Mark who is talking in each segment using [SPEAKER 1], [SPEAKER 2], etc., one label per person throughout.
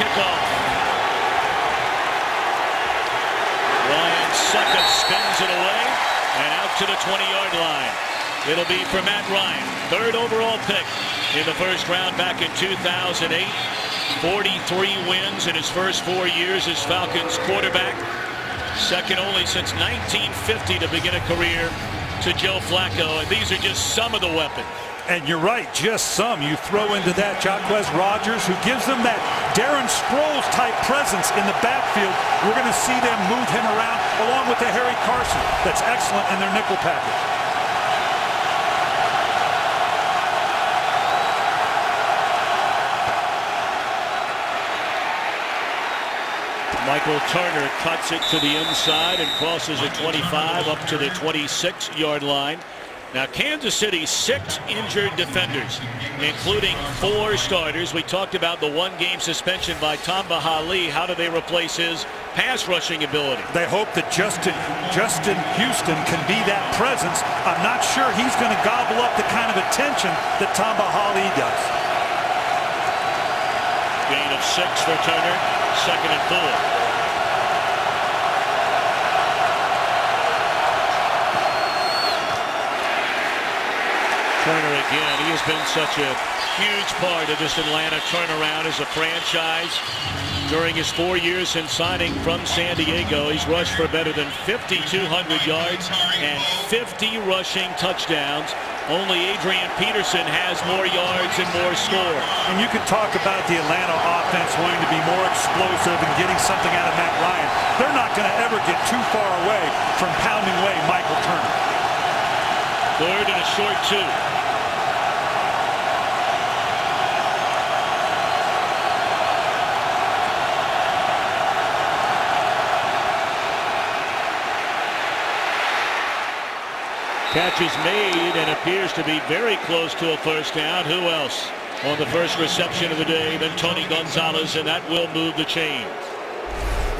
[SPEAKER 1] kickoff. Ryan's second spins it away and out to the 20-yard line. It'll be for Matt Ryan, third overall pick in the first round back in 2008. 43 wins in his first 4 years as Falcons quarterback. Second only since 1950 to begin a career to Joe Flacco. And these are just some of the weapons.
[SPEAKER 2] And you're right, just some. You throw into that Jacquez Rodgers, who gives them that Darren Sproles-type presence in the backfield. We're going to see them move him around, along with the Harry Carson. That's excellent in their nickel package.
[SPEAKER 1] Michael Turner cuts it to the inside and crosses a 25 up to the 26-yard line. Now, Kansas City, 6 injured defenders, including 4 starters. We talked about the one-game suspension by Tamba Hali. How do they replace his pass rushing ability?
[SPEAKER 2] They hope that Justin Houston can be that presence. I'm not sure he's going to gobble up the kind of attention that Tamba Hali does.
[SPEAKER 1] Gain of 6 for Turner, 2nd and 4. Turner again. He has been such a huge part of this Atlanta turnaround as a franchise. During his 4 years since signing from San Diego, he's rushed for better than 5,200 yards and 50 rushing touchdowns. Only Adrian Peterson has more yards and more score.
[SPEAKER 2] And you could talk about the Atlanta offense wanting to be more explosive and getting something out of Matt Ryan. They're not going to ever get too far away from pounding away Michael Turner.
[SPEAKER 1] 3rd and a short 2. Catch is made and appears to be very close to a first down. Who else on the first reception of the day than Tony Gonzalez, and that will move the chain.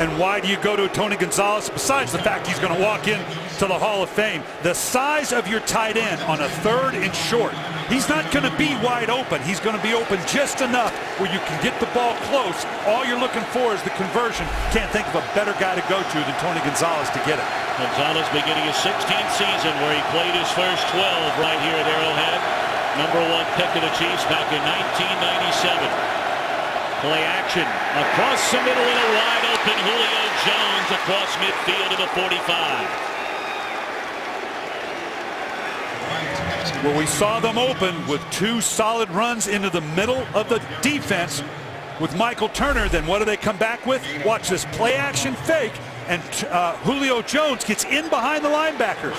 [SPEAKER 2] And why do you go to Tony Gonzalez? Besides the fact he's going to walk in to the Hall of Fame, the size of your tight end on a 3rd and short. He's not going to be wide open. He's going to be open just enough where you can get the ball close. All you're looking for is the conversion. Can't think of a better guy to go to than Tony Gonzalez to get it.
[SPEAKER 1] Gonzalez beginning his 16th season where he played his first 12 right here at Arrowhead. #1 pick of the Chiefs back in 1997. Play action across the middle and a wide open Julio Jones across midfield to the 45.
[SPEAKER 2] Well, we saw them open with 2 solid runs into the middle of the defense with Michael Turner. Then what do they come back with? Watch this play action fake, and Julio Jones gets in behind the linebackers.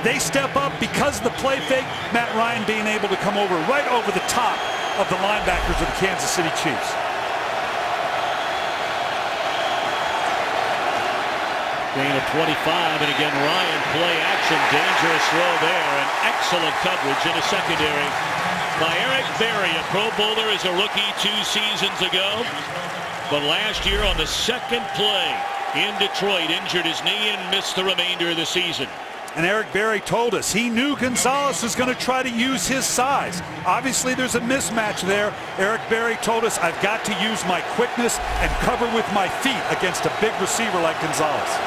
[SPEAKER 2] They step up because of the play fake. Matt Ryan being able to come over right over the top of the linebackers of the Kansas City Chiefs.
[SPEAKER 1] Gain of 25, and again Ryan play action, dangerous throw there, and excellent coverage in the secondary by Eric Berry, a Pro Bowler as a rookie 2 seasons ago, but last year on the second play in Detroit injured his knee and missed the remainder of the season.
[SPEAKER 2] And Eric Berry told us he knew Gonzalez was going to try to use his size. Obviously there's a mismatch there. Eric Berry told us, I've got to use my quickness and cover with my feet against a big receiver like Gonzalez.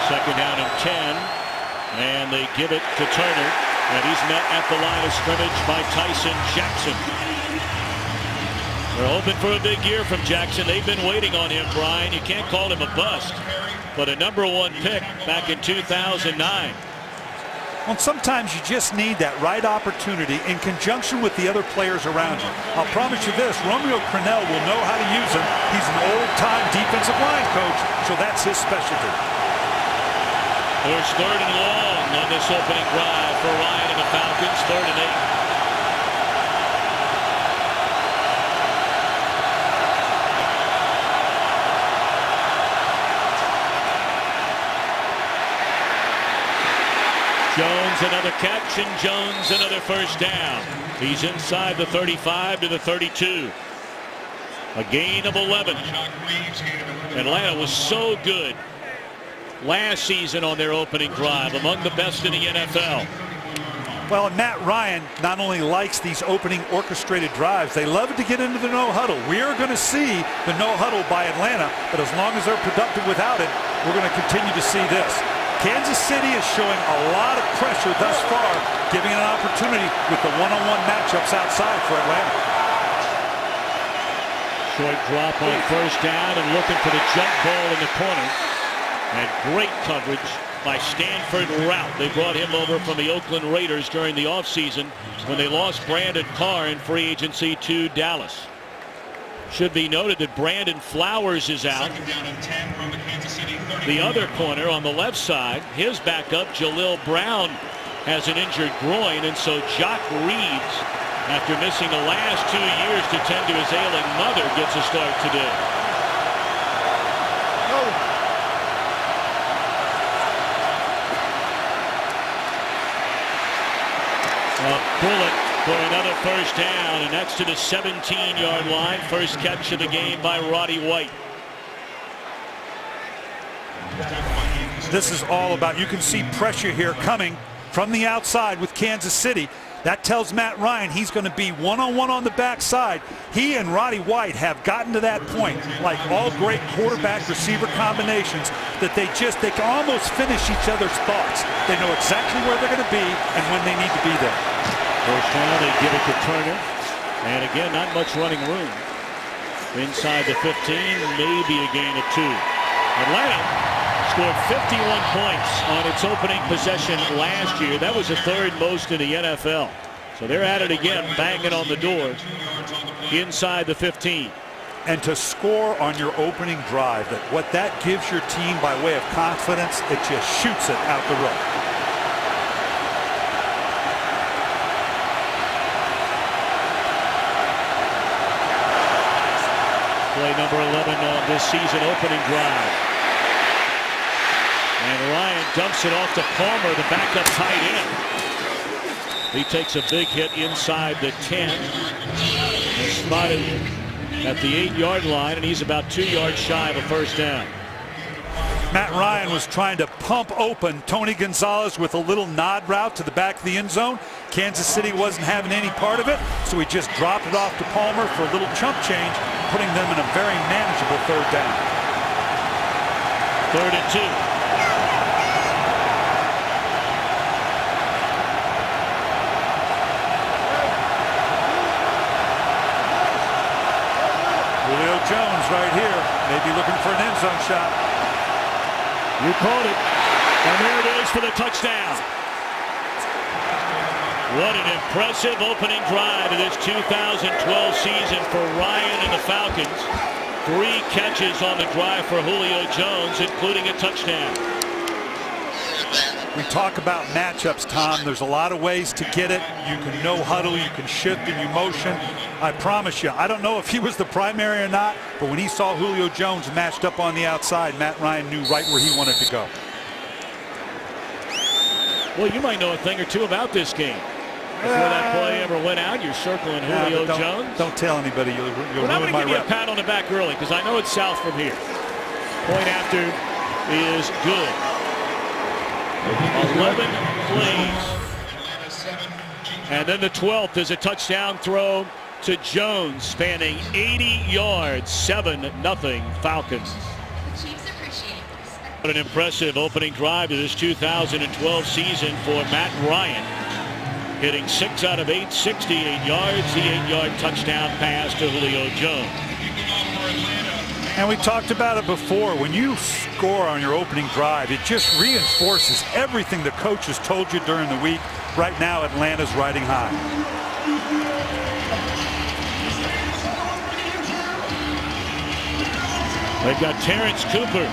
[SPEAKER 1] Second down and 10, and they give it to Turner, and he's met at the line of scrimmage by Tyson Jackson. They're hoping for a big year from Jackson. They've been waiting on him, Brian. You can't call him a bust, but a #1 pick back in 2009.
[SPEAKER 2] Well, sometimes you just need that right opportunity in conjunction with the other players around you. I'll promise you this, Romeo Crennel will know how to use him. He's an old-time defensive line coach, so that's his specialty.
[SPEAKER 1] There's 3rd and long on this opening drive for Ryan and the Falcons, 3rd and 8. Jones another catch, and Jones another first down. He's inside the 35 to the 32. A gain of 11. Atlanta was so good last season on their opening drive, among the best in the NFL.
[SPEAKER 2] Well, and Matt Ryan not only likes these opening orchestrated drives, they love to get into the no huddle. We are going to see the no huddle by Atlanta, but as long as they're productive without it, we're going to continue to see this. Kansas City is showing a lot of pressure thus far, giving an opportunity with the one-on-one matchups outside for Atlanta.
[SPEAKER 1] Short drop on first down and looking for the jump ball in the corner. And great coverage by Stanford Routt. They brought him over from the Oakland Raiders during the offseason when they lost Brandon Carr in free agency to Dallas. Should be noted that Brandon Flowers is out. The other corner on the left side, his backup, Jalil Brown, has an injured groin, and so Jock Reeves, after missing the last 2 years to tend to his ailing mother, gets a start today. A bullet for another first down, and that's to the 17-yard line. First catch of the game by Roddy White.
[SPEAKER 2] This is all about, you can see pressure here coming from the outside with Kansas City. That tells Matt Ryan he's going to be one-on-one on the backside. He and Roddy White have gotten to that point, like all great quarterback-receiver combinations, that they can almost finish each other's thoughts. They know exactly where they're going to be and when they need to be there.
[SPEAKER 1] First down, they give it to Turner. And again, not much running room. Inside the 15, maybe a gain of 2. Atlanta scored 51 points on its opening possession last year. That was the third most in the NFL. So they're at it again, banging on the door inside the 15.
[SPEAKER 2] And to score on your opening drive, what that gives your team by way of confidence, it just shoots it out the road.
[SPEAKER 1] Play number 11 on this season opening drive. And Ryan dumps it off to Palmer, the backup tight end. He takes a big hit inside the 10. He's spotted at the 8-yard line, and he's about 2 yards shy of a first down.
[SPEAKER 2] Matt Ryan was trying to pump open Tony Gonzalez with a little nod route to the back of the end zone. Kansas City wasn't having any part of it, so he just dropped it off to Palmer for a little chump change, putting them in a very manageable third down.
[SPEAKER 1] 3rd and 2.
[SPEAKER 2] Julio Jones right here, maybe looking for an end zone shot.
[SPEAKER 1] You called it, and there it is for the touchdown. What an impressive opening drive of this 2012 season for Ryan and the Falcons. 3 catches on the drive for Julio Jones, including a touchdown.
[SPEAKER 2] We talk about matchups, Tom. There's a lot of ways to get it. You can no huddle, you can shift and you motion. I promise you, I don't know if he was the primary or not, but when he saw Julio Jones matched up on the outside, Matt Ryan knew right where he wanted to go.
[SPEAKER 1] Well, you might know a thing or two about this game. Before that play ever went out, you're circling Julio Jones.
[SPEAKER 2] Don't tell anybody. You'll ruin
[SPEAKER 1] I'm going to
[SPEAKER 2] my
[SPEAKER 1] give you
[SPEAKER 2] rep.
[SPEAKER 1] a pat on the back early because I know it's south from here. Point after is good. 11 plays. And then the 12th is a touchdown throw to Jones, spanning 80 yards. 7-0 Falcons. What an impressive opening drive to this 2012 season for Matt Ryan. Hitting 6 out of 8, 68 yards, the 8-yard touchdown pass to Julio Jones.
[SPEAKER 2] And we talked about it before. When you score on your opening drive, it just reinforces everything the coach has told you during the week. Right now, Atlanta's riding high.
[SPEAKER 1] They've got Terrence Cooper.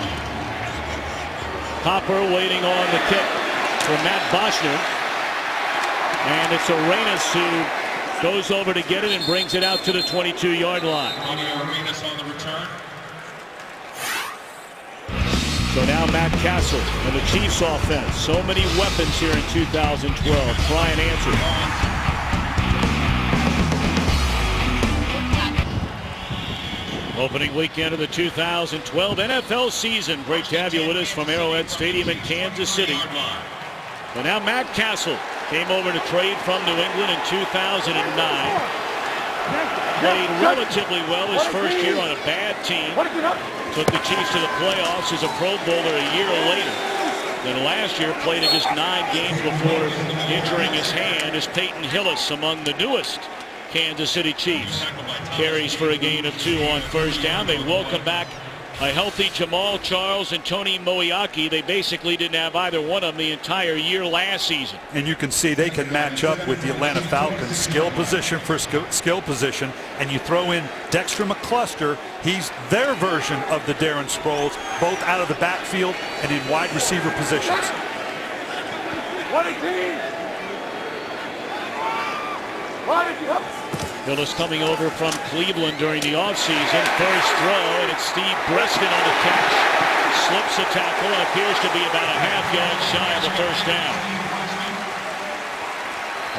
[SPEAKER 1] Hopper waiting on the kick for Matt Boschner. And it's Arenas who goes over to get it and brings it out to the 22-yard line. So now Matt Castle and the Chiefs offense. So many weapons here in 2012. Try and answer. Opening weekend of the 2012 NFL season. Great to have you with us from Arrowhead Stadium in Kansas City. So now Matt Castle Came over to trade from New England in 2009. Played relatively well his first year on a bad team. Took the Chiefs to the playoffs as a Pro Bowler a year later. Then last year played in just 9 games before injuring his hand as Peyton Hillis, among the newest Kansas City Chiefs. Carries for a gain of 2 on first down. They welcome back a healthy Jamal Charles and Tony Moeaki. They basically didn't have either one of them the entire year last season.
[SPEAKER 2] And you can see they can match up with the Atlanta Falcons, skill position for skill position. And you throw in Dexter McCluster. He's their version of the Darren Sproles, both out of the backfield and in wide receiver positions.
[SPEAKER 1] Hillis coming over from Cleveland during the offseason. First throw, and it's Steve Breston on the catch. Slips a tackle and appears to be about a half-yard shy of the first down.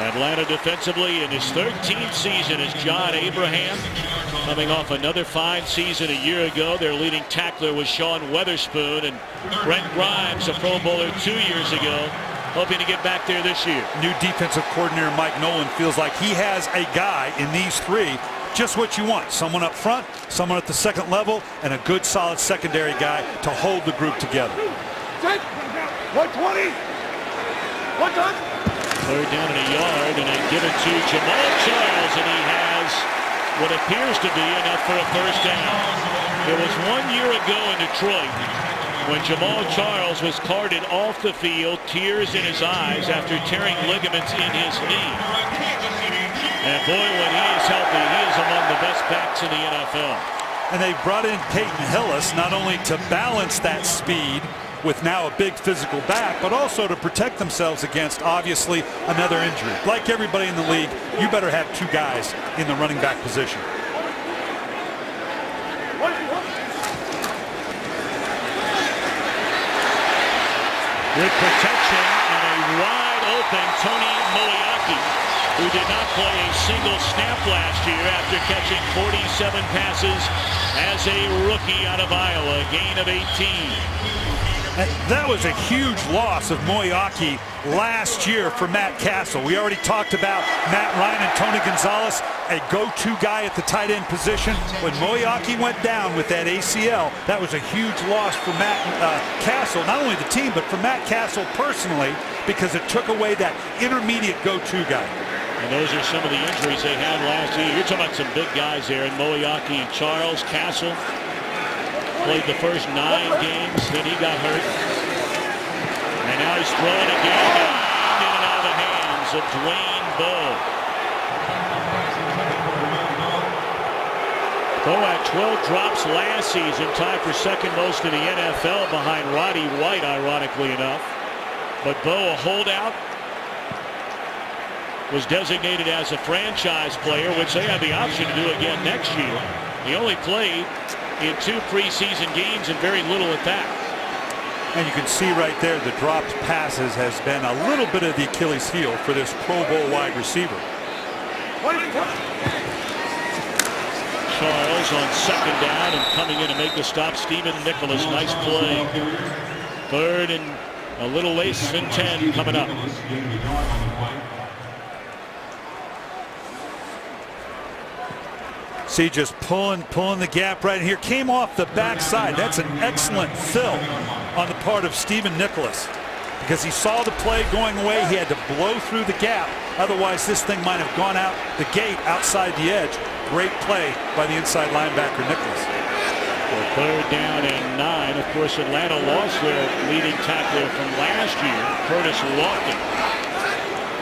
[SPEAKER 1] Atlanta defensively in his 13th season is John Abraham, coming off another fine season a year ago. Their leading tackler was Sean Weatherspoon, and Brent Grimes, a Pro Bowler 2 years ago, hoping to get back there this year.
[SPEAKER 2] New defensive coordinator Mike Nolan feels like he has a guy in these 3, just what you want. Someone up front, someone at the second level, and a good solid secondary guy to hold the group together.
[SPEAKER 3] 120. 1
[SPEAKER 1] Third down and a yard, and they give it to Jamal Charles, and he has what appears to be enough for a first down. It was 1 year ago in Detroit when Jamal Charles was carted off the field, tears in his eyes after tearing ligaments in his knee. And boy, when he is healthy, he is among the best backs in the NFL.
[SPEAKER 2] And they brought in Peyton Hillis not only to balance that speed with now a big physical back, but also to protect themselves against, obviously, another injury. Like everybody in the league, you better have 2 guys in the running back position.
[SPEAKER 1] Good protection and a wide open Tony Moeaki, who did not play a single snap last year after catching 47 passes as a rookie out of Iowa, a gain of 18.
[SPEAKER 2] That was a huge loss of Moeaki last year for Matt Castle. We already talked about Matt Ryan and Tony Gonzalez, a go-to guy at the tight end position. When Moeaki went down with that ACL, that was a huge loss for Matt Castle, not only the team, but for Matt Castle personally, because it took away that intermediate go-to guy.
[SPEAKER 1] And those are some of the injuries they had last year. You're talking about some big guys there in Moeaki and Charles. Castle played the first 9 games, then he got hurt. And now he's throwing again, in and out of the hands of Dwayne Bowe. Bowe had 12 drops last season, tied for second most in the NFL behind Roddy White, ironically enough. But Bowe, a holdout, was designated as a franchise player, which they have the option to do again next year. He only played in 2 preseason games and very little at that.
[SPEAKER 2] And you can see right there the dropped passes has been a little bit of the Achilles heel for this Pro Bowl wide receiver.
[SPEAKER 1] Charles on second down and coming in to make the stop, Stephen Nicholas. Nice play. Third and a little less than 10 coming up.
[SPEAKER 2] See, just pulling the gap right here. Came off the backside. That's an excellent fill on the part of Stephen Nicholas, because he saw the play going away. He had to blow through the gap. Otherwise, this thing might have gone out the gate outside the edge. Great play by the inside linebacker, Nicholas.
[SPEAKER 1] Well, third down and 9. Of course, Atlanta lost their leading tackler from last year, Curtis Lawton.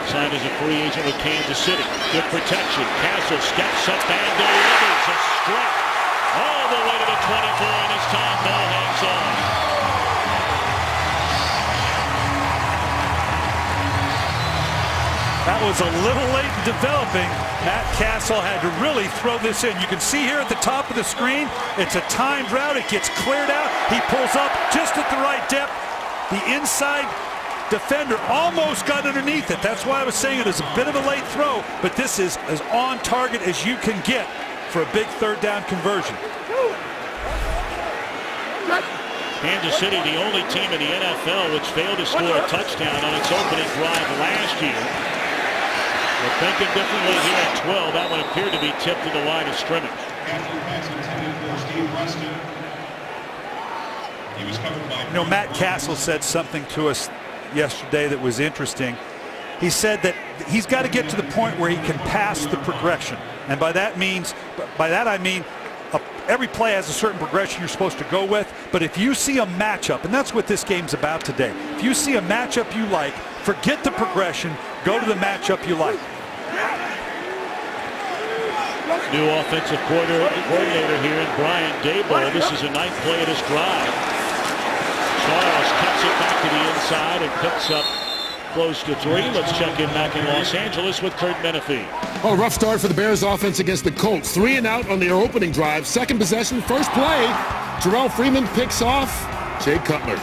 [SPEAKER 1] Signed as a free agent with Kansas City. Good protection. Castle steps up and delivers a strike all the way to the 24, and this time ball hangs on.
[SPEAKER 2] That was a little late in developing. Matt Castle had to really throw this in. You can see here at the top of the screen, it's a timed route. It gets cleared out. He pulls up just at the right depth. The inside defender almost got underneath it. That's why I was saying it is a bit of a late throw, but this is as on target as you can get for a big third down conversion.
[SPEAKER 1] Kansas City, the only team in the NFL which failed to score a touchdown on its opening drive last year. But thinking differently here at 12, that one appeared to be tipped to the line of scrimmage.
[SPEAKER 2] You know, Matt Castle said something to us yesterday that was interesting. He said that he's got to get to the point where he can pass the progression, and by that I mean every play has a certain progression you're supposed to go with. But if you see a matchup, and that's what this game's about today, if you see a matchup you like, forget the progression, go to the matchup you like.
[SPEAKER 1] New offensive coordinator here in Brian Daboll. This is the ninth play of this drive. Charles cuts it back to the inside and picks up close to 3. Let's check in back in Los Angeles with Kurt Menefee.
[SPEAKER 4] Oh, rough start for the Bears offense against the Colts. 3 and out on their opening drive. Second possession, first play. Terrell Freeman picks off Jay Cutler.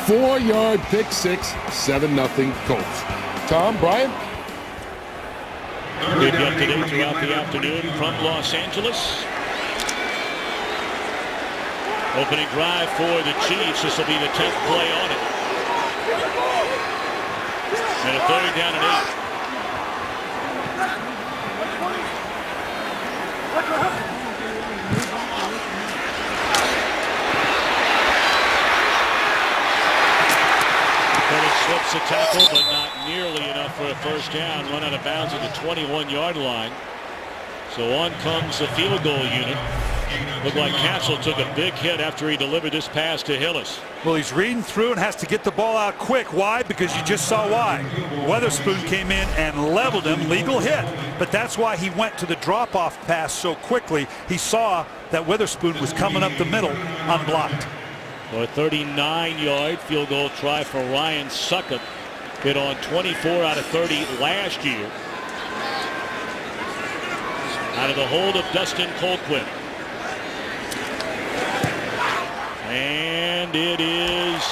[SPEAKER 4] 4-yard pick six, 7-0 Colts. Tom, Brian?
[SPEAKER 1] We'll be up to date throughout the afternoon from Los Angeles. Opening drive for the Chiefs. This will be the 10th play on it. And a 3rd down and 8. Slips a tackle, but not nearly enough for a first down. Run out of bounds at the 21-yard line. So on comes the field goal unit. Looked like Castle took a big hit after he delivered this pass to Hillis.
[SPEAKER 2] Well, he's reading through and has to get the ball out quick. Why? Because you just saw why. Witherspoon came in and leveled him. Legal hit. But that's why he went to the drop-off pass so quickly. He saw that Witherspoon was coming up the middle unblocked.
[SPEAKER 1] So a 39-yard field goal try for Ryan Succop. Hit on 24 out of 30 last year. Out of the hold of Dustin Colquitt. And it is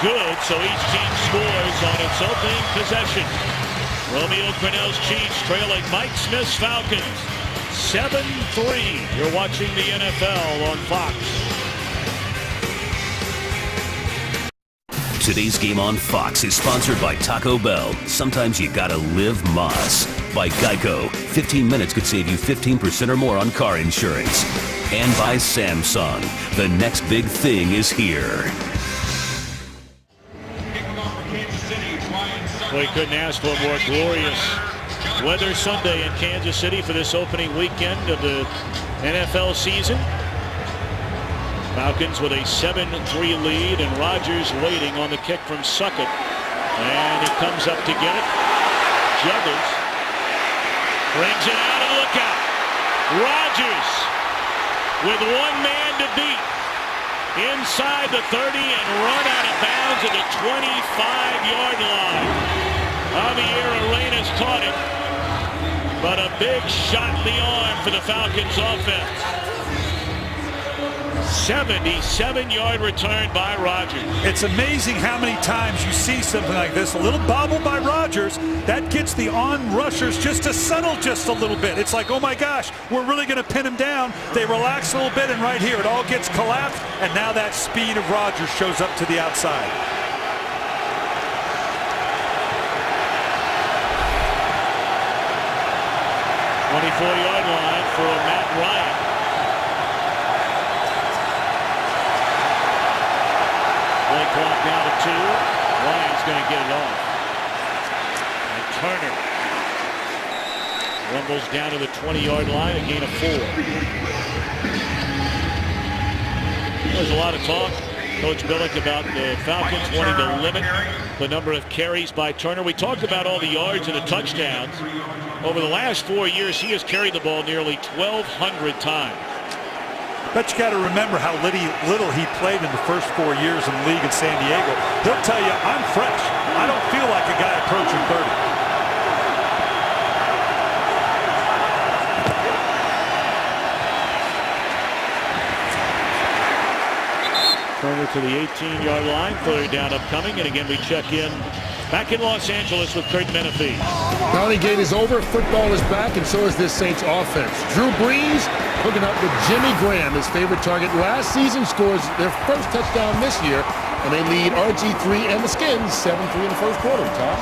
[SPEAKER 1] good, so each team scores on its opening possession. Romeo Crennel's Chiefs trailing Mike Smith's Falcons 7-3. You're watching the NFL on Fox.
[SPEAKER 5] Today's game on Fox is sponsored by Taco Bell. Sometimes you gotta live Moss. By Geico. 15 minutes could save you 15% or more on car insurance. And by Samsung. The next big thing is here.
[SPEAKER 1] We couldn't ask for a more glorious weather Sunday in Kansas City for this opening weekend of the NFL season. Falcons with a 7-3 lead, and Rodgers waiting on the kick from Succop. And he comes up to get it. Juggles. Brings it out, and look out. Rodgers with one man to beat. Inside the 30 and run out of bounds at the 25-yard line. Javier Arenas caught it. But a big shot in the arm for the Falcons offense. 77-yard return by Rodgers.
[SPEAKER 2] It's amazing how many times you see something like this. A little bobble by Rodgers. That gets the on-rushers just to settle just a little bit. It's like, oh my gosh, we're really going to pin him down. They relax a little bit, and right here it all gets collapsed. And now that speed of Rodgers shows up to the outside.
[SPEAKER 1] Yard line for Matt Ryan. Play clock down to 2. Ryan's going to get it off. And Turner rumbles down to the 20-yard line, a gain of 4. There's a lot of talk, Coach Billick, about the Falcons wanting to limit the number of carries by Turner. We talked about all the yards and the touchdowns. Over the last 4 years, he has carried the ball nearly 1,200 times.
[SPEAKER 2] But you got to remember how little he played in the first 4 years in the league in San Diego. He'll tell you, I'm fresh. I don't feel like a guy approaching 30.
[SPEAKER 1] Turner to the 18-yard line, 3rd down upcoming, and again we check in back in Los Angeles with Kurt Menefee.
[SPEAKER 4] Bounty gate is over, football is back, and so is this Saints offense. Drew Brees hooking up with Jimmy Graham, his favorite target last season, scores their first touchdown this year, and they lead RG3 and the Skins 7-3 in the first quarter. Tom?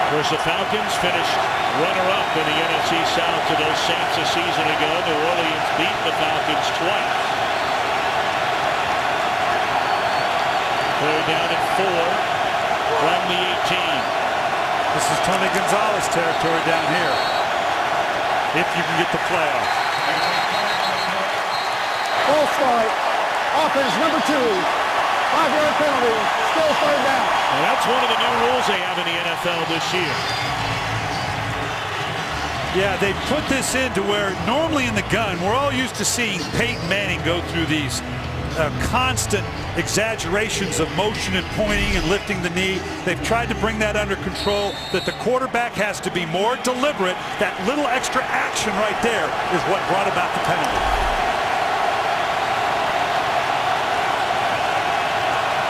[SPEAKER 1] Of course, the Falcons finished runner-up in the NFC South to those Saints a season ago. New Orleans beat the Falcons twice. They're down at 4 from the 18.
[SPEAKER 2] This is Tony Gonzalez territory down here, if you can get the playoff.
[SPEAKER 3] False start. Offense number 2. 5-yard penalty. Still third down.
[SPEAKER 1] And that's one of the new rules they have in the NFL this year.
[SPEAKER 2] Yeah, they put this in to where normally in the gun, we're all used to seeing Peyton Manning go through these constant exaggerations of motion and pointing and lifting the knee. They've tried to bring that under control, that the quarterback has to be more deliberate. That little extra action right there is what brought about the penalty.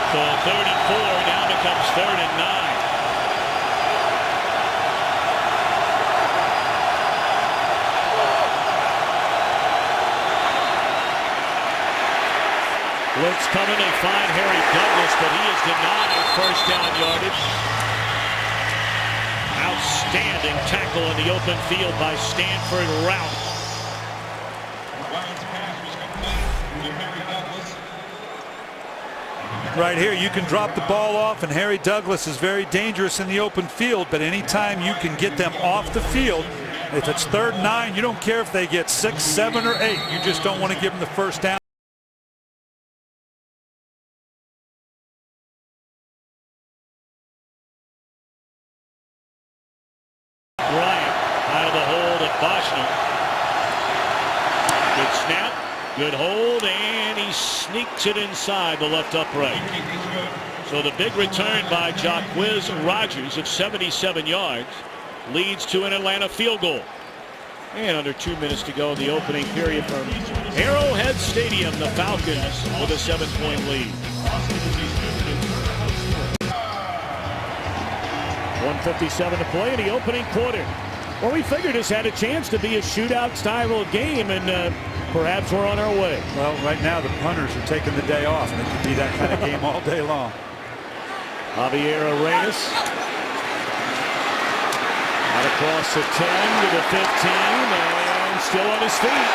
[SPEAKER 1] So 34 now becomes 3rd and 9. Blitz coming, they find Harry Douglas, but he is denied first down yardage. Outstanding tackle in the open field by Stanford Routt.
[SPEAKER 2] Right here, you can drop the ball off, and Harry Douglas is very dangerous in the open field, but anytime you can get them off the field, if it's 3rd and 9, you don't care if they get 6, 7, or 8. You just don't want to give them the first down.
[SPEAKER 1] Bryant out of the hold at Boston. Good snap, good hold, and he sneaks it inside the left upright. So the big return by Jacquizz Rodgers of 77 yards leads to an Atlanta field goal. And under 2 minutes to go in the opening period from Arrowhead Stadium, the Falcons with a 7-point lead. 1:57 to play in the opening quarter. Well, we figured this had a chance to be a shootout style game, and perhaps we're on our way.
[SPEAKER 2] Well, right now the punters are taking the day off, and it could be that kind of game all day long.
[SPEAKER 1] Javier Arenas out across the 10 to the 15, and still on his feet.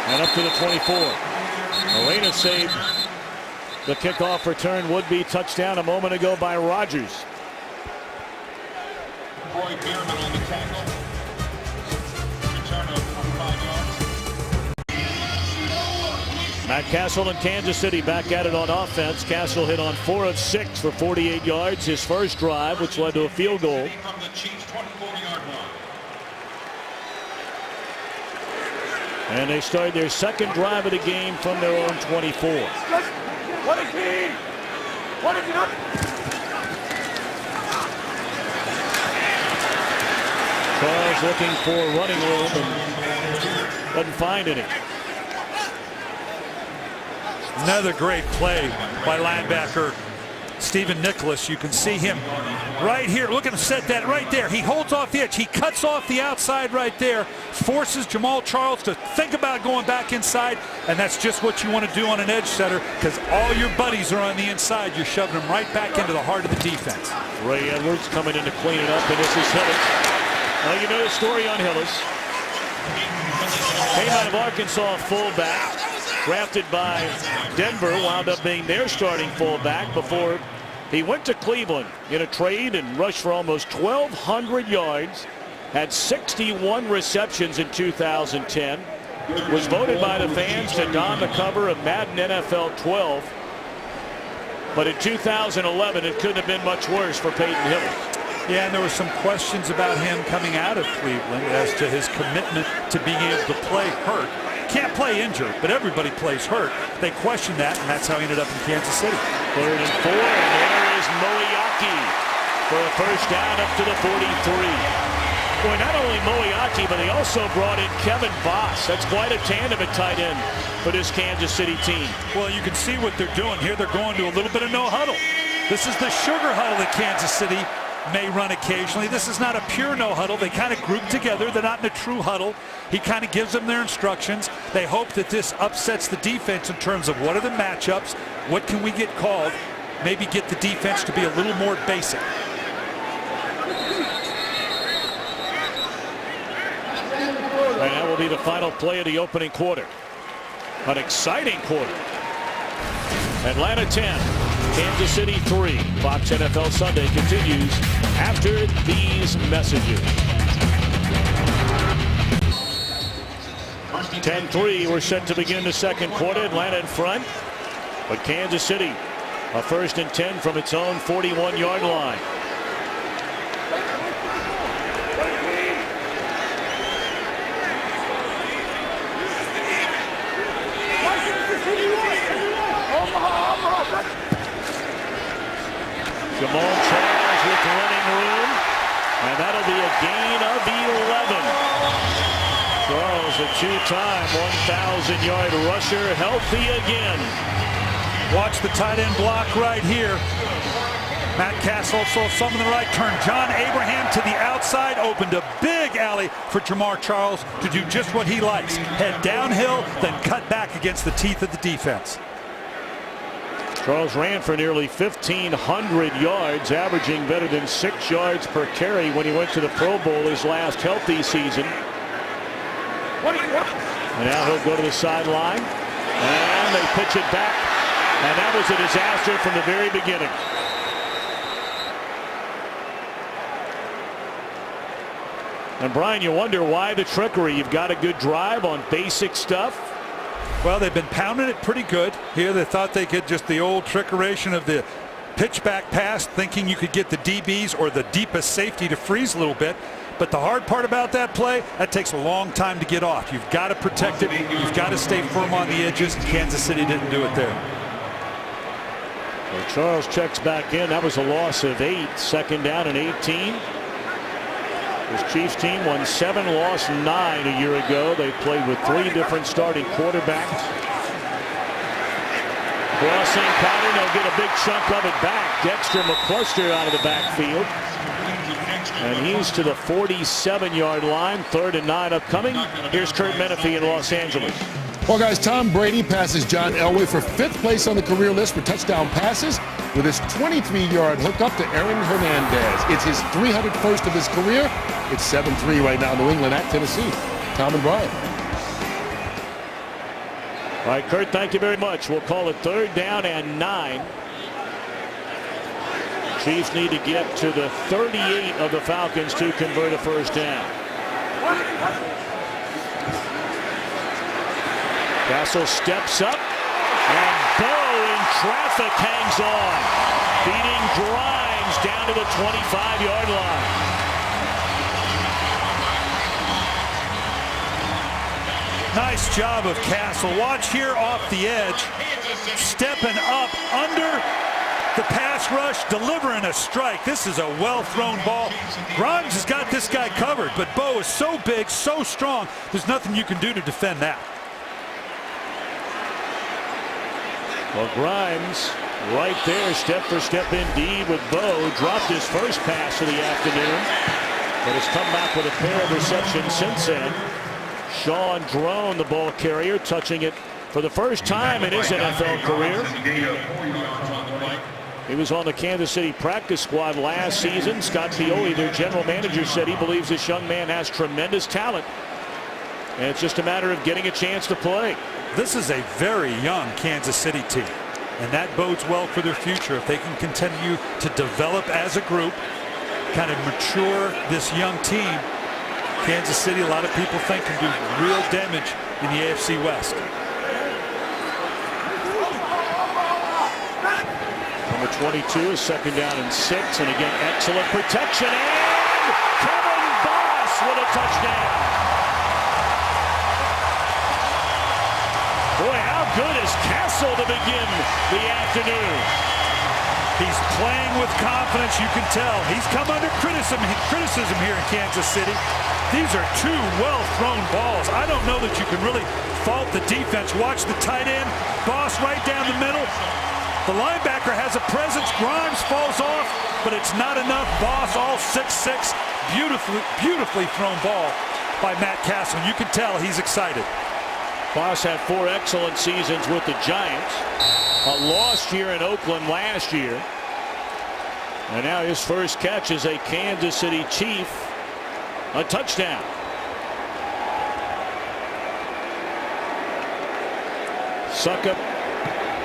[SPEAKER 1] And up to the 24. Arenas saved the kickoff return, would-be touchdown a moment ago by Rodgers. Matt Castle in Kansas City back at it on offense. Castle hit on 4 of 6 for 48 yards his first drive, which led to a field goal. And they start their second drive of the game from their own 24.
[SPEAKER 3] What is he? What is he not?
[SPEAKER 1] Charles looking for running room and doesn't find any.
[SPEAKER 2] Another great play by linebacker Stephen Nicholas. You can see him right here. Look at him set that right there. He holds off the edge. He cuts off the outside right there. Forces Jamal Charles to think about going back inside. And that's just what you want to do on an edge setter, because all your buddies are on the inside. You're shoving them right back into the heart of the defense.
[SPEAKER 1] Ray Edwards coming in to clean it up, and this is Hillis. Well, you know the story on Hillis. Came out of Arkansas, fullback. Drafted by Denver, wound up being their starting fullback before he went to Cleveland in a trade and rushed for almost 1,200 yards. Had 61 receptions in 2010. Was voted by the fans to don the cover of Madden NFL 12. But in 2011, it couldn't have been much worse for Peyton Hillis.
[SPEAKER 2] Yeah, and there were some questions about him coming out of Cleveland as to his commitment to being able to play hurt. Can't play injured, but everybody plays hurt. They questioned that, and that's how he ended up in Kansas City.
[SPEAKER 1] 3rd and 4, and there is Moiaki for a first down up to the 43. Boy, not only Moiaki, but they also brought in Kevin Voss. That's quite a tandem at tight end for this Kansas City team.
[SPEAKER 2] Well, you can see what they're doing here. They're going to a little bit of no huddle. This is the sugar huddle at Kansas City. may run occasionally. This is not a pure no huddle. They kind of group together. They're not in a true huddle. He kind of gives them their instructions. They hope that this upsets the defense in terms of what are the matchups, what can we get called, maybe get the defense to be a little more basic.
[SPEAKER 1] And that will be the final play of the opening quarter. An exciting quarter. Atlanta 10, Kansas City 3. Fox NFL Sunday continues after these messages. 10-3, we're set to begin the second quarter. Atlanta in front, but Kansas City a 1st and 10 from its own 41-yard line. Jamal Charles with running room, and that'll be a gain of 11. Charles, a two-time 1,000-yard rusher, healthy again.
[SPEAKER 2] Watch the tight end block right here. Matt Castle saw some in the right turn. John Abraham to the outside, opened a big alley for Jamar Charles to do just what he likes. Head downhill, then cut back against the teeth of the defense.
[SPEAKER 1] Charles ran for nearly 1,500 yards, averaging better than 6 yards per carry when he went to the Pro Bowl his last healthy season. And now he'll go to the sideline, and they pitch it back, and that was a disaster from the very beginning. And Brian, you wonder why the trickery. You've got a good drive on basic stuff.
[SPEAKER 2] Well, they've been pounding it pretty good. Here they thought they could just the old trickeration of the pitch back pass, thinking you could get the DBs or the deepest safety to freeze a little bit. But the hard part about that play, that takes a long time to get off. You've got to protect it. You've got to stay firm on the edges. Kansas City didn't do it there.
[SPEAKER 1] Well, Charles checks back in. That was a loss of 8. 2nd down and 18. This Chiefs team won 7, lost 9 a year ago. They played with 3 different starting quarterbacks. Crossing pattern, they'll get a big chunk of it back. Dexter McCluster out of the backfield. And he's to the 47-yard line. 3rd and 9 upcoming. Here's Kurt Menefee in Los Angeles.
[SPEAKER 4] Well, guys, Tom Brady passes John Elway for 5th place on the career list for touchdown passes with his 23-yard hookup to Aaron Hernandez. It's his 301st of his career. It's 7-3 right now, New England at Tennessee. Tom and Brian.
[SPEAKER 1] All right, Kurt, thank you very much. We'll call it 3rd down and 9. Chiefs need to get to the 38 of the Falcons to convert a 1st down. Castle steps up, and Bowe in traffic hangs on, beating Grimes down to the 25-yard line.
[SPEAKER 2] Nice job of Castle. Watch here off the edge, stepping up under the pass rush, delivering a strike. This is a well-thrown ball. Grimes has got this guy covered, but Bowe is so big, so strong, there's nothing you can do to defend that.
[SPEAKER 1] Well, Grimes right there, step for step indeed with Bowe. Dropped his first pass of the afternoon, but has come back with a pair of receptions since then. Sean Drone, the ball carrier, touching it for the first time in his NFL career. He was on the Kansas City practice squad last season. Scott Pioli, their general manager, said he believes this young man has tremendous talent, and it's just a matter of getting a chance to play.
[SPEAKER 2] This is a very young Kansas City team, and that bodes well for their future if they can continue to develop as a group, kind of mature this young team. Kansas City, a lot of people think, can do real damage in the AFC West.
[SPEAKER 1] Number 22 is 2nd down and 6, and again excellent protection, and Kevin Boss with a touchdown. Boy, how good is Castle to begin the afternoon?
[SPEAKER 2] He's playing with confidence, you can tell. He's come under criticism here in Kansas City. These are 2 well-thrown balls. I don't know that you can really fault the defense. Watch the tight end, Boss right down the middle. The linebacker has a presence. Grimes falls off, but it's not enough. Boss, all 6'6", beautifully thrown ball by Matt Castle. You can tell he's excited.
[SPEAKER 1] Boss had 4 excellent seasons with the Giants. A lost year in Oakland last year. And now his first catch is a Kansas City Chief. A touchdown. Succop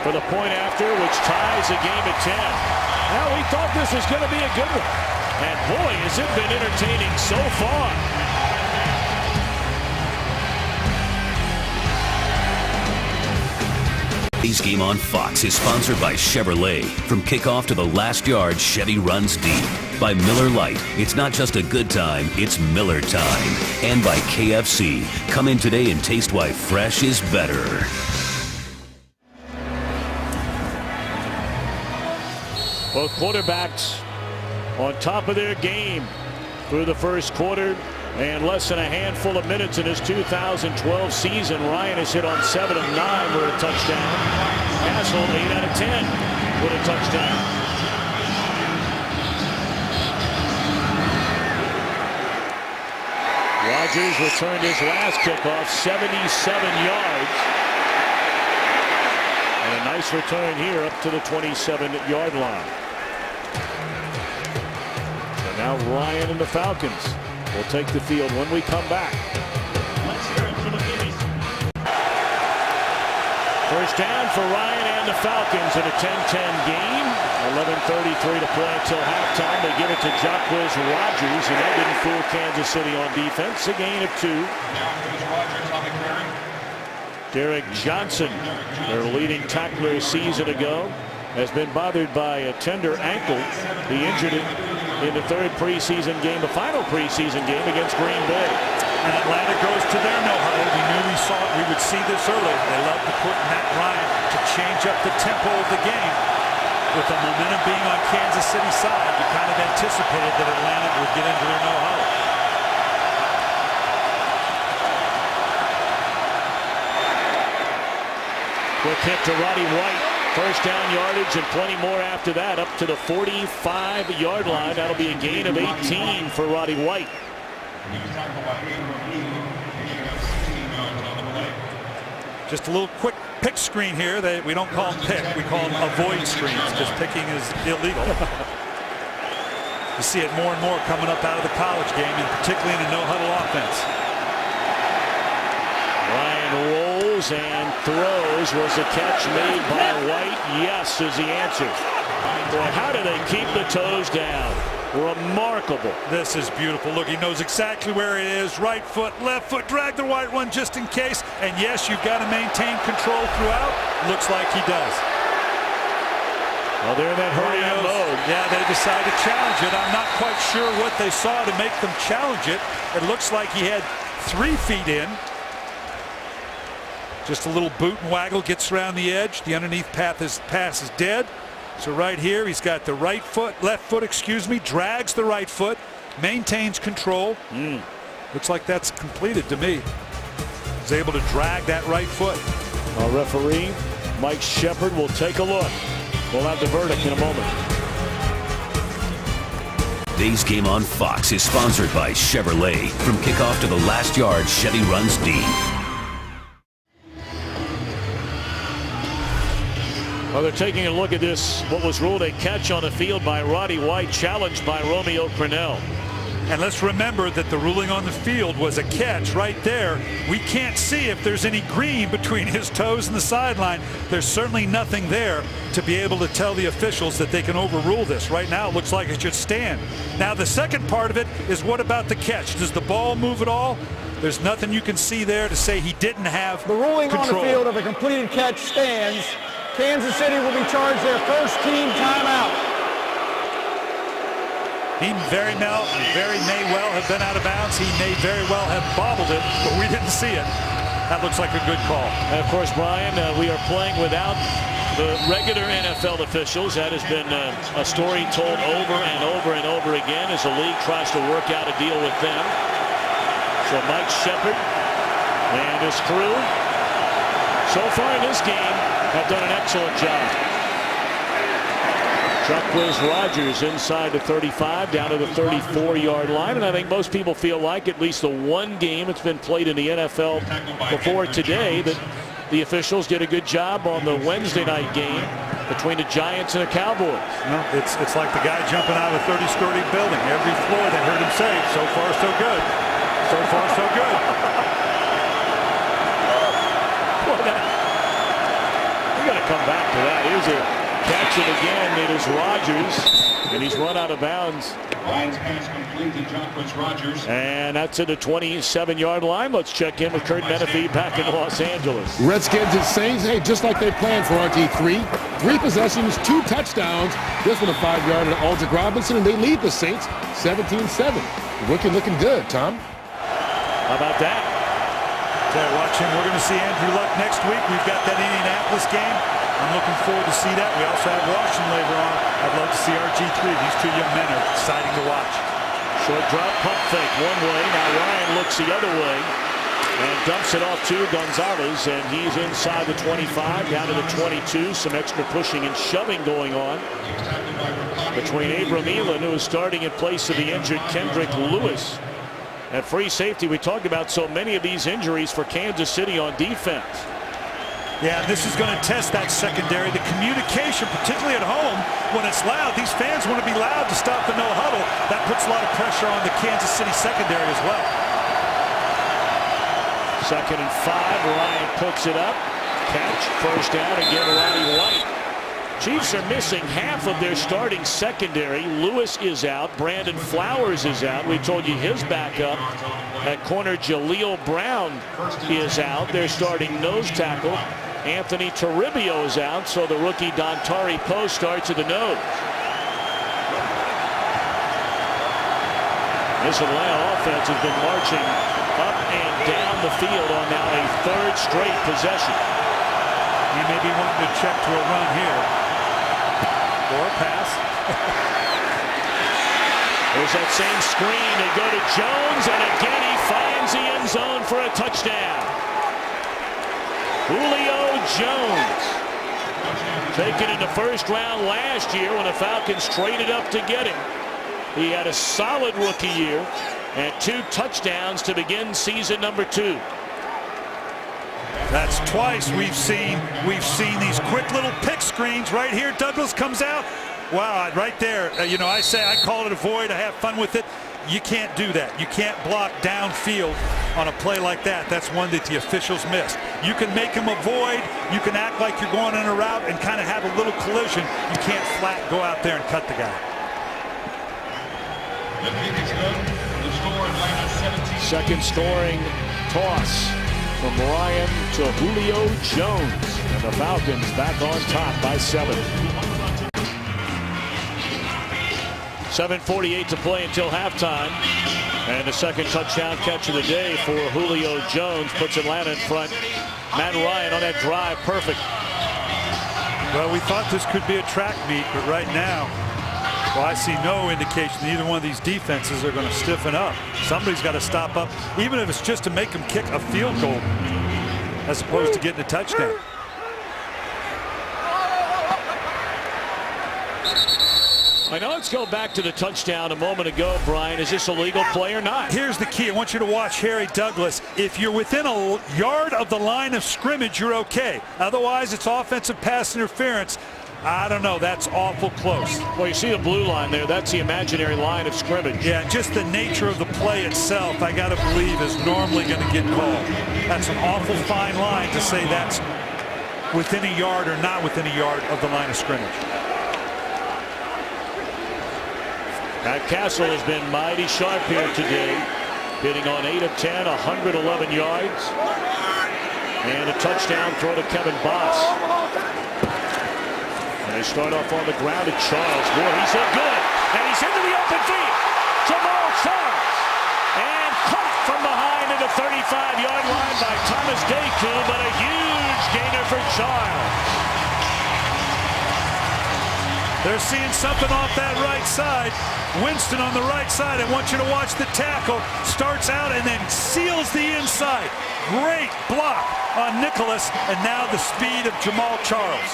[SPEAKER 1] for the point after, which ties the game at 10. Now we thought this was going to be a good one. And boy, has it been entertaining so far.
[SPEAKER 5] Today's game on Fox is sponsored by Chevrolet. From kickoff to the last yard, Chevy runs deep. By Miller Lite, it's not just a good time, it's Miller time. And by KFC, come in today and taste why fresh is better.
[SPEAKER 1] Both quarterbacks on top of their game through the first quarter. And less than a handful of minutes in his 2012 season, Ryan has hit on 7 of 9 with a touchdown. Castle 8 out of 10 with a touchdown. Rodgers returned his last kickoff 77 yards. And a nice return here up to the 27-yard line. So now Ryan and the Falcons will take the field when we come back. Let's hear it for the Guineas. First down for Ryan and the Falcons in a 10-10 game. 11:33 to play until halftime. They give it to Jacquizz Rodgers, and that didn't fool Kansas City on defense. A gain of 2. Derek Johnson, their leading tackler a season ago, has been bothered by a tender ankle. He injured it in the third preseason game, the final preseason game against Green Bay.
[SPEAKER 2] And Atlanta goes to their no-huddle. We knew we would see this early. They love to put Matt Ryan to change up the tempo of the game. With the momentum being on Kansas City's side, you kind of anticipated that Atlanta would get into their no-huddle.
[SPEAKER 1] Quick hit to Roddy White. First down yardage and plenty more after that, up to the 45-yard line. That'll be a gain of 18 for Roddy White.
[SPEAKER 2] Just a little quick pick screen here. We don't call them pick, we call them avoid screens because picking is illegal. You see it more and more coming up out of the college game, and particularly in a no-huddle offense.
[SPEAKER 1] Ryan rolls and throws. Was the catch made by White? Yes is the answer. Boy, how do they keep the toes down? Remarkable.
[SPEAKER 2] This is beautiful. Look, he knows exactly where it is. Right foot, left foot, drag the right one just in case. And yes, you've got to maintain control throughout. Looks like he does.
[SPEAKER 1] Well, they're in that hurry-up mode.
[SPEAKER 2] Yeah, they decide to challenge it. I'm not quite sure what they saw to make them challenge it. It looks like he had 3 feet in. Just a little boot and waggle, gets around the edge. The underneath pass is dead. So right here, he's got the left foot, excuse me, drags the right foot, maintains control. Looks like that's completed to me. He's able to drag that right foot.
[SPEAKER 1] Our referee, Mike Shepard, will take a look. We'll have the verdict in a moment.
[SPEAKER 5] Today's game on Fox is sponsored by Chevrolet. From kickoff to the last yard, Chevy runs deep.
[SPEAKER 1] Well, they're taking a look at this, what was ruled a catch on the field by Roddy White, challenged by Romeo Crennel.
[SPEAKER 2] And let's remember that the ruling on the field was a catch right there. We can't see if there's any green between his toes and the sideline. There's certainly nothing there to be able to tell the officials that they can overrule this. Right now, it looks like it should stand. Now, the second part of it is, what about the catch? Does the ball move at all? There's nothing you can see there to say he didn't have
[SPEAKER 3] The ruling
[SPEAKER 2] control.
[SPEAKER 3] on the field of a completed catch stands. Kansas City will be charged their first team timeout.
[SPEAKER 2] He very may well have been out of bounds. He may very well have bobbled it, but we didn't see it. That looks like a good call.
[SPEAKER 1] And of course, Brian, we are playing without the regular NFL officials. That has been a story told over and over and over again as the league tries to work out a deal with them. So Mike Shepard and his crew, so far in this game, have done an excellent job. Chuckwist Rogers inside the 35, down to the 34-yard line. And I think most people feel like at least the one game that's been played in the NFL before today that the officials did a good job on the Wednesday night game between the Giants and the Cowboys.
[SPEAKER 2] No, it's like the guy jumping out of a 30-story building. Every floor they heard him say, so far so good. So far so good.
[SPEAKER 1] We got to come back to that. Here's a catch, and again it is Rogers, and he's run out of bounds.
[SPEAKER 6] Lions pass complete to Chuckwist Rogers.
[SPEAKER 1] And that's at the 27-yard line. Let's check in with Kurt Menefee back in Los Angeles.
[SPEAKER 4] Redskins and Saints, hey, just like they planned for RG3. 3 possessions, 2 touchdowns. This one a 5-yarder to Aldrick Robinson, and they lead the Saints 17-7. Looking good, Tom.
[SPEAKER 1] How about that?
[SPEAKER 2] Watch him. We're going to see Andrew Luck next week. We've got that Indianapolis game. I'm looking forward to see that. We also have Washington later on. I'd love to see RG3. These 2 young men are exciting to watch.
[SPEAKER 1] Short drop, pump fake one way. Now Ryan looks the other way and dumps it off to Gonzalez, and he's inside the 25, down to the 22. Some extra pushing and shoving going on between Abram Elan, who is starting in place of the injured Kendrick Lewis. At free safety, we talked about so many of these injuries for Kansas City on defense.
[SPEAKER 2] Yeah, this is going to test that secondary. The communication, particularly at home, when it's loud. These fans want to be loud to stop the no huddle. That puts a lot of pressure on the Kansas City secondary as well.
[SPEAKER 1] 2nd and 5. Ryan puts it up. Catch. First down again. Roddy White. Chiefs are missing half of their starting secondary. Lewis is out. Brandon Flowers is out. We told you his backup at corner Jaleel Brown is out. Their starting nose tackle Anthony Toribio is out, so the rookie Dontari Poe starts at the nose. This Atlanta offense has been marching up and down the field on now a 3rd straight possession.
[SPEAKER 2] He may be wanting to check to a run here. Or a pass.
[SPEAKER 1] There's that same screen. They go to Jones, and again he finds the end zone for a touchdown. Julio Jones, taken in the 1st round last year when the Falcons traded up to get him. He had a solid rookie year and 2 touchdowns to begin season number 2.
[SPEAKER 2] That's twice we've seen these quick little pick screens right here. Douglas comes out. Wow, right there. I call it a void. I have fun with it. You can't do that. You can't block downfield on a play like that. That's one that the officials missed. You can make them avoid. You can act like you're going in a route and kind of have a little collision. You can't flat go out there and cut the guy.
[SPEAKER 1] Second scoring toss from Ryan to Julio Jones, and the Falcons back on top by 7. 7:48 to play until halftime, and the 2nd touchdown catch of the day for Julio Jones puts Atlanta in front. Matt Ryan on that drive, perfect.
[SPEAKER 2] Well, we thought this could be a track meet, but right now, well, I see no indication that either one of these defenses are going to stiffen up. Somebody's got to stop up, even if it's just to make them kick a field goal as opposed to getting a touchdown.
[SPEAKER 1] I know, let's go back to the touchdown a moment ago, Brian. Is this a legal play or not?
[SPEAKER 2] Here's the key. I want you to watch Harry Douglas. If you're within a yard of the line of scrimmage, you're okay. Otherwise, it's offensive pass interference. I don't know. That's awful close.
[SPEAKER 1] Well, you see the blue line there. That's the imaginary line of scrimmage.
[SPEAKER 2] Yeah, just the nature of the play itself, I got to believe, is normally going to get called. That's an awful fine line to say that's within a yard or not within a yard of the line of scrimmage.
[SPEAKER 1] Matt Castle has been mighty sharp here today, hitting on 8 of 10, 111 yards, and a touchdown throw to Kevin Boss. And they start off on the ground at Charles. Boy, he's hit good, and he's into the open field. Jamal Charles, and caught from behind at the 35-yard line by Thomas Deku, but a huge gainer for Charles.
[SPEAKER 2] They're seeing something off that right side. Winston on the right side. I want you to watch the tackle. Starts out and then seals the inside. Great block on Nicholas, and now the speed of Jamal Charles.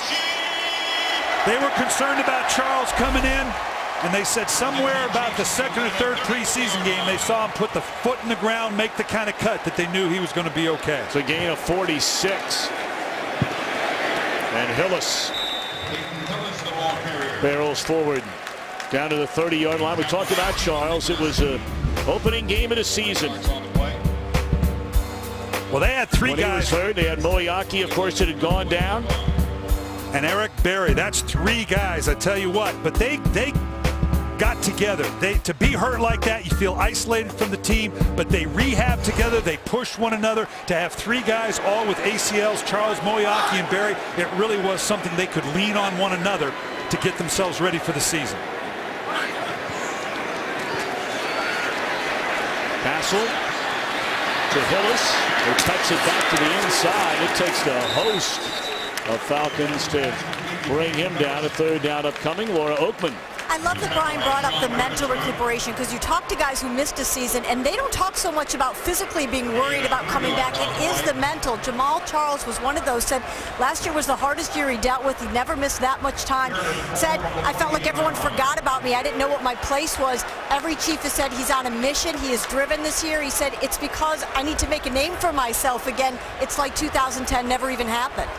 [SPEAKER 2] They were concerned about Charles coming in, and they said somewhere about the second or third preseason game they saw him put the foot in the ground, make the kind of cut that they knew he was going to be okay.
[SPEAKER 1] It's a gain of 46. And Hillis barrels forward down to the 30-yard line. We talked about Charles. It was an opening game of the season.
[SPEAKER 2] Well, they had three
[SPEAKER 1] when
[SPEAKER 2] guys.
[SPEAKER 1] He was hurt. They had Moiaki, of course, that had gone down.
[SPEAKER 2] And Eric Berry. That's three guys, I tell you what. But they got together. To be hurt like that, you feel isolated from the team, but they rehab together. They pushed one another. To have three guys all with ACLs, Charles, Moiaki, and Berry, it really was something they could lean on one another to get themselves ready for the season.
[SPEAKER 1] Castle to Hillis, who cuts it back to the inside. It takes the host of Falcons to bring him down. A third down upcoming. Laura Oakman.
[SPEAKER 7] I love that Brian brought up the mental recuperation, because you talk to guys who missed a season and they don't talk so much about physically being worried about coming back. It is the mental. Jamal Charles was one of those. Said last year was the hardest year he dealt with. He never missed that much time. Said, I felt like everyone forgot about me. I didn't know what my place was. Every chief has said he's on a mission. He is driven this year. He said, it's because I need to make a name for myself again. It's like 2010 never even happened.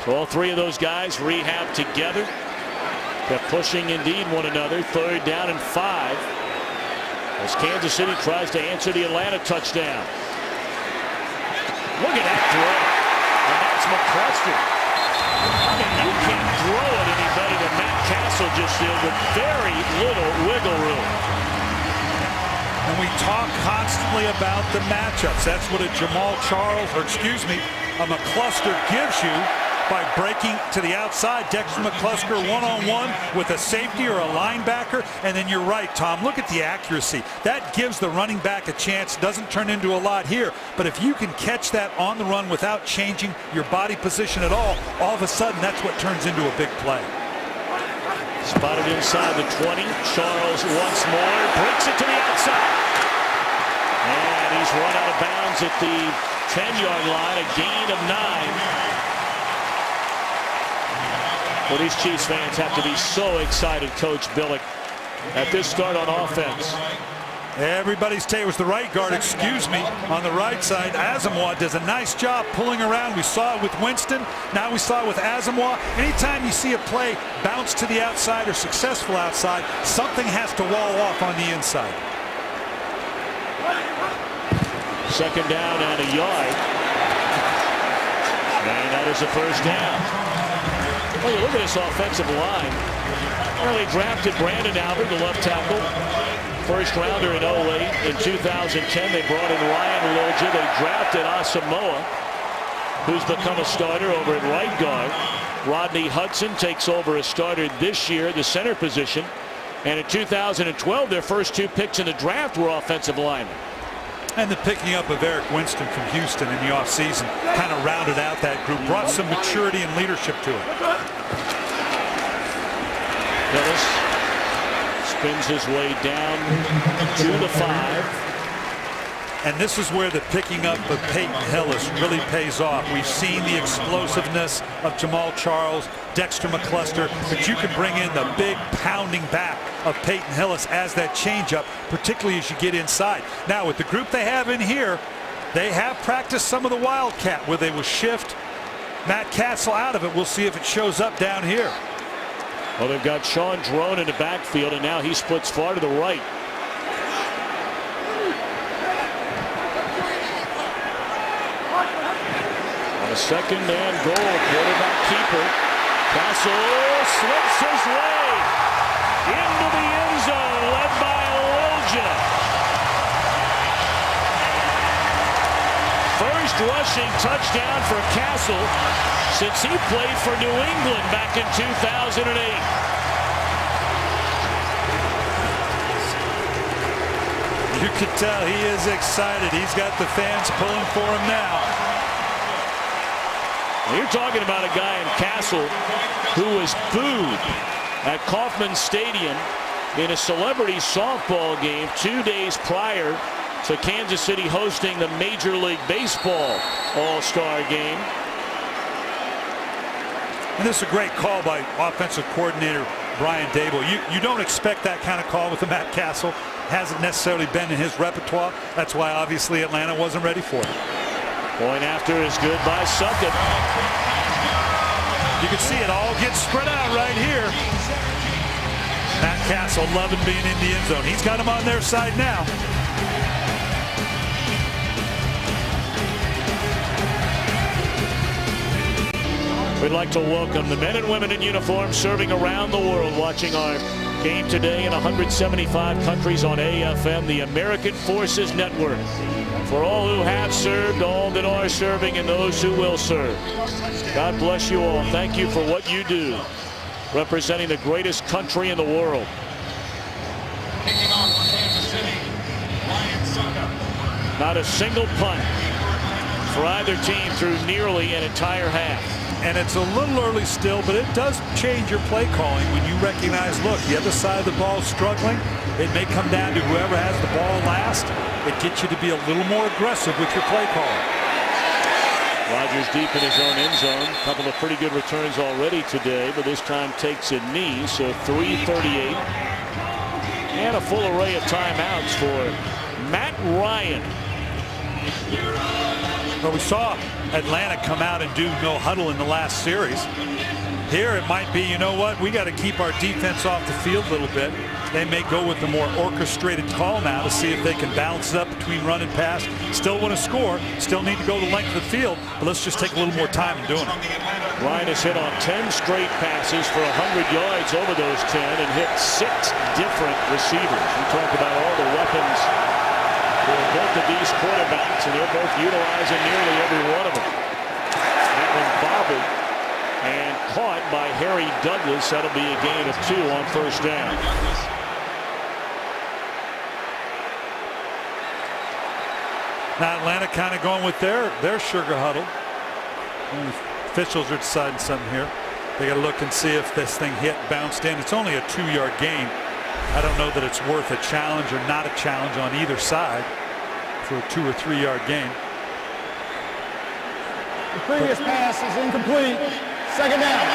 [SPEAKER 1] So all three of those guys rehab together. They're pushing indeed one another. Third down and 5 as Kansas City tries to answer the Atlanta touchdown. Look at that throw. And that's McCluster. I mean, you can't throw it any better than Matt Castle just did with very little wiggle room.
[SPEAKER 2] And we talk constantly about the matchups. That's what a Jamal Charles, or excuse me, a McCluster gives you by breaking to the outside. Dexter McCluster one-on-one with a safety or a linebacker. And then you're right, Tom. Look at the accuracy. That gives the running back a chance. Doesn't turn into a lot here. But if you can catch that on the run without changing your body position at all of a sudden, that's what turns into a big play.
[SPEAKER 1] Spotted inside the 20. Charles once more breaks it to the outside. And he's run out of bounds at the 10-yard line. A gain of 9. Well, these Chiefs fans have to be so excited, Coach Billick, at this start on offense.
[SPEAKER 2] Everybody's tail was the right guard, excuse me, on the right side. Asamoah does a nice job pulling around. We saw it with Winston. Now we saw it with Asamoah. Anytime you see a play bounce to the outside or successful outside, something has to wall off on the inside.
[SPEAKER 1] Second down and a yard. And that is a first down. Well, you look at this offensive line. Well, they drafted Brandon Albert, the left tackle. First rounder in 08. In 2010, they brought in Ryan Loja. They drafted Asamoah, who's become a starter over at right guard. Rodney Hudson takes over as starter this year at the center position. And in 2012, their first 2 picks in the draft were offensive linemen.
[SPEAKER 2] And the picking up of Eric Winston from Houston in the offseason kind of rounded out that group, brought some maturity and leadership to it.
[SPEAKER 1] Hillis spins his way down to the 5.
[SPEAKER 2] And this is where the picking up of Peyton Hillis really pays off. We've seen the explosiveness of Jamal Charles, Dexter McCluster, but you can bring in the big pounding back of Peyton Hillis as that changeup, particularly as you get inside. Now, with the group they have in here, they have practiced some of the Wildcat where they will shift Matt Castle out of it. We'll see if it shows up down here.
[SPEAKER 1] Well, they've got Sean Drone in the backfield, and now he splits far to the right. A second and goal, quarterback keeper. Castle slips his way into the end zone, led by Loja. First rushing touchdown for Castle since he played for New England back in 2008.
[SPEAKER 2] You can tell he is excited. He's got the fans pulling for him now.
[SPEAKER 1] You're talking about a guy in Castle who was booed at Kauffman Stadium in a celebrity softball game 2 days prior to Kansas City hosting the Major League Baseball All-Star game.
[SPEAKER 2] And this is a great call by offensive coordinator Brian Dable. You don't expect that kind of call with the Matt Castle. Hasn't necessarily been in his repertoire. That's why obviously Atlanta wasn't ready for it.
[SPEAKER 1] Point after is good by Suckett.
[SPEAKER 2] You can see it all gets spread out right here. Matt Castle loving being in the end zone. He's got him on their side now.
[SPEAKER 1] We'd like to welcome the men and women in uniform serving around the world, watching our game today in 175 countries on AFM, the American Forces Network. For all who have served, all that are serving, and those who will serve. God bless you all. Thank you for what you do, representing the greatest country in the world.
[SPEAKER 6] Kicking off for Kansas City, Ryan Suckett.
[SPEAKER 1] Not a single punt for either team through nearly an entire half.
[SPEAKER 2] And it's a little early still, but it does change your play calling when you recognize, look, the other side of the ball is struggling. It may come down to whoever has the ball last. It gets you to be a little more aggressive with your play calling.
[SPEAKER 1] Rodgers deep in his own end zone. A couple of pretty good returns already today, but this time takes a knee, so 3:38. And a full array of timeouts for Matt Ryan.
[SPEAKER 2] Well, we saw Atlanta come out and do no huddle in the last series. Here it might be, you know what, we got to keep our defense off the field a little bit. They may go with the more orchestrated call now to see if they can balance it up between run and pass. Still want to score, still need to go the length of the field, but let's just take a little more time in doing it.
[SPEAKER 1] Ryan has hit on 10 straight passes for 100 yards over those 10 and hit 6 different receivers. We talked about all the weapons for both of these quarterbacks, and they're both utilizing nearly every one of them. That one bobbled and caught by Harry Douglas. That'll be a gain of 2 on first down.
[SPEAKER 2] Now Atlanta kind of going with their sugar huddle. And the officials are deciding something here. They got to look and see if this thing bounced in. It's only a 2-yard gain. I don't know that it's worth a challenge or not a challenge on either side for a 2 or 3 yard gain.
[SPEAKER 3] The previous pass is incomplete. Second down.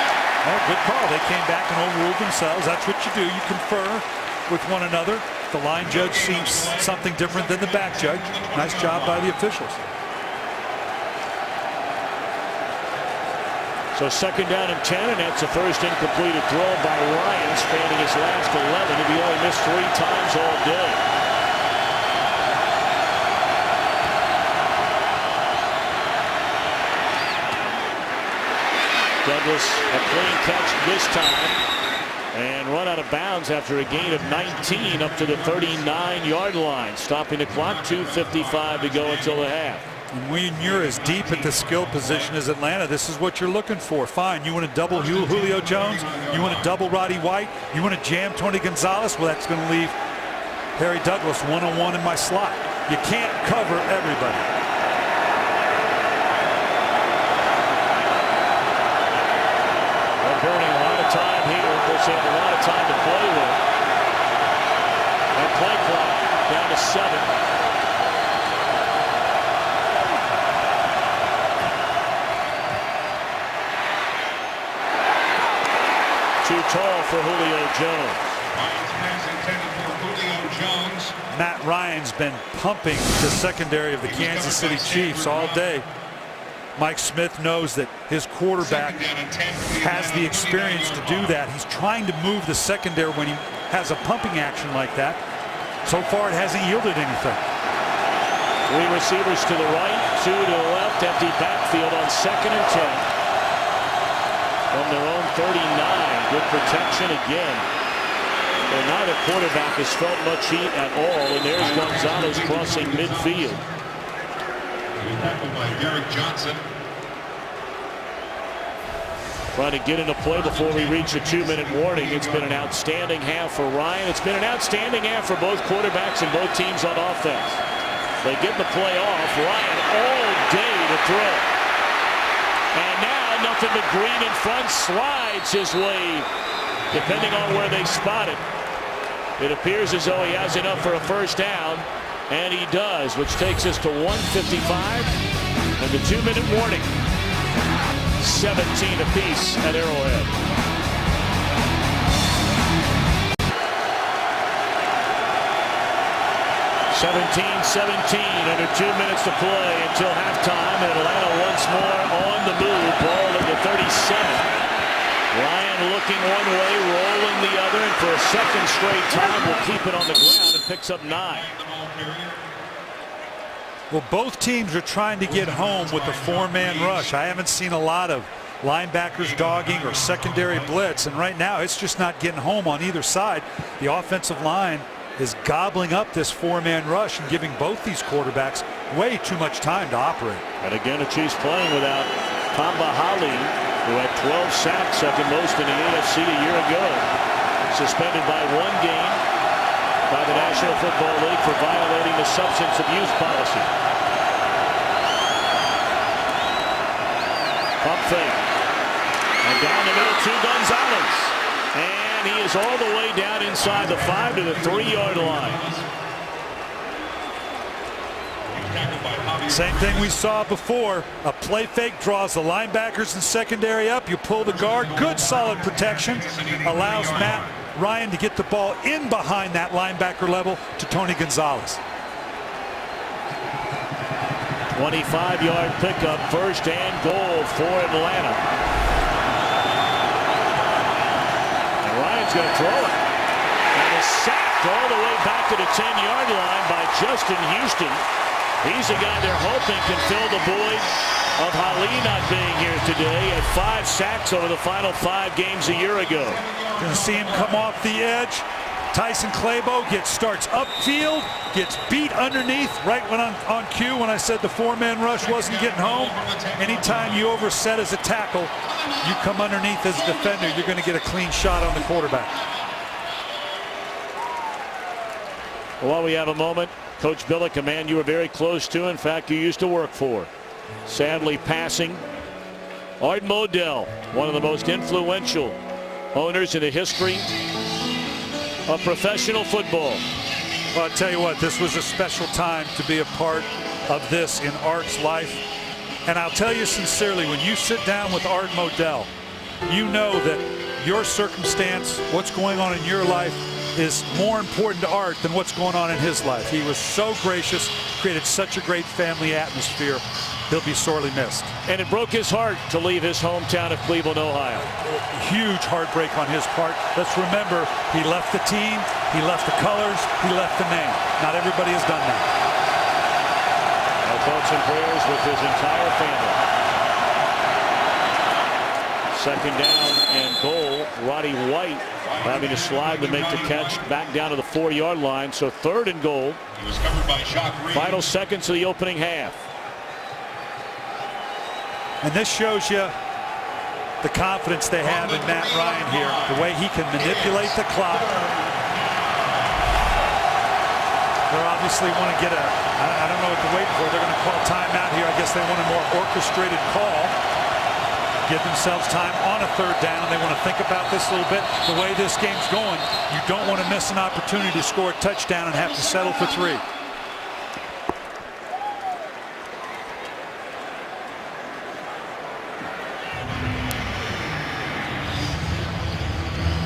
[SPEAKER 2] Oh, good call. They came back and overruled themselves. That's what you do. You confer with one another. The line judge seems something different than the back judge. Nice job by the officials.
[SPEAKER 1] So second down and 10, and that's the first incompleted throw by Ryan, spanning his last 11. If he only missed 3 times all day. Douglas a clean catch this time, and run out of bounds after a gain of 19 up to the 39-yard line, stopping the clock. 2:55 to go until the half.
[SPEAKER 2] And when you're as deep at the skill position as Atlanta, this is what you're looking for. Fine, you want to double Julio Jones, you want to double Roddy White, you want to jam Tony Gonzalez. Well, that's going to leave Harry Douglas one-on-one in my slot. You can't cover everybody.
[SPEAKER 1] They're burning a lot of time here. They have a lot of time to play with. That play clock down to 7. Too tall for Julio Jones.
[SPEAKER 2] Matt Ryan's been pumping the secondary of the Kansas City Chiefs all day. Mike Smith knows that his quarterback has the experience to do that. He's trying to move the secondary when he has a pumping action like that. So far, it hasn't yielded anything.
[SPEAKER 1] 3 receivers to the right, 2 to the left, empty backfield on second and 10. From their own 39, good protection again. Well, neither quarterback has felt much heat at all, and there's Gonzalez crossing midfield.
[SPEAKER 6] Tackled by Derek Johnson.
[SPEAKER 1] Trying to get into play before we reach a 2-minute warning. It's been an outstanding half for Ryan. It's been an outstanding half for both quarterbacks and both teams on offense. They get the play off. Ryan all day to throw. And now nothing but green in front, slides his way, depending on where they spot it. It appears as though he has enough for a first down, and he does, which takes us to 1:55 and the 2-minute warning. 17 apiece at Arrowhead. 17-17, under 2 minutes to play until halftime, and Atlanta once more on the move. Ball at the 37. Ryan looking one way, rolling the other, and for a second straight time will keep it on the ground and picks up 9.
[SPEAKER 2] Well, both teams are trying to get home with the 4-man rush. I haven't seen a lot of linebackers dogging or secondary blitz, and right now it's just not getting home on either side. The offensive line is gobbling up this 4-man rush and giving both these quarterbacks way too much time to operate.
[SPEAKER 1] And again, the Chiefs playing without Tamba Hali, who had 12 sacks, second most in the AFC a year ago. Suspended by 1 game by the National Football League for violating the substance abuse policy. Pump fake. And down the middle to Gonzalez. And he is all the way down inside the 5 to the 3-yard line.
[SPEAKER 2] Same thing we saw before. A play fake draws the linebackers and secondary up. You pull the guard. Good solid protection. Allows Matt Ryan to get the ball in behind that linebacker level to Tony Gonzalez.
[SPEAKER 1] 25-yard pickup, first and goal for Atlanta. And Ryan's going to throw it. And is sacked all the way back to the 10-yard line by Justin Houston. He's the guy they're hoping can fill the void of Hali not being here today at 5 sacks over the final 5 games a year ago.
[SPEAKER 2] Going to see him come off the edge. Tyson Clabo starts upfield, gets beat underneath right when on cue when I said the 4-man rush wasn't getting home. Anytime you overset as a tackle, you come underneath as a defender, you're going to get a clean shot on the quarterback.
[SPEAKER 1] While we have a moment, Coach Billick, a man you were very close to, in fact you used to work for, sadly passing. Art Modell, one of the most influential owners in the history of professional football.
[SPEAKER 2] Well, I'll tell you what, this was a special time to be a part of this in Art's life. And I'll tell you sincerely, when you sit down with Art Modell, you know that your circumstance, what's going on in your life, is more important to Art than what's going on in his life. He was so gracious, created such a great family atmosphere. He'll be sorely missed.
[SPEAKER 1] And it broke his heart to leave his hometown of Cleveland, Ohio.
[SPEAKER 2] Huge heartbreak on his part. Let's remember, he left the team, he left the colors, he left the name. Not everybody has done that.
[SPEAKER 1] Our thoughts and prayers with his entire family. Second down and goal. Roddy White having to slide to make the catch back down to the 4-yard line. So 3rd and goal.
[SPEAKER 6] He was covered by Jacques Reed.
[SPEAKER 1] Final seconds of the opening half.
[SPEAKER 2] And this shows you the confidence they have in Matt Ryan here, the way he can manipulate the clock. They obviously want to get I don't know what to wait for. They're going to call timeout here. I guess they want a more orchestrated call. Give themselves time on a 3rd down. They want to think about this a little bit. The way this game's going, you don't want to miss an opportunity to score a touchdown and have to settle for 3.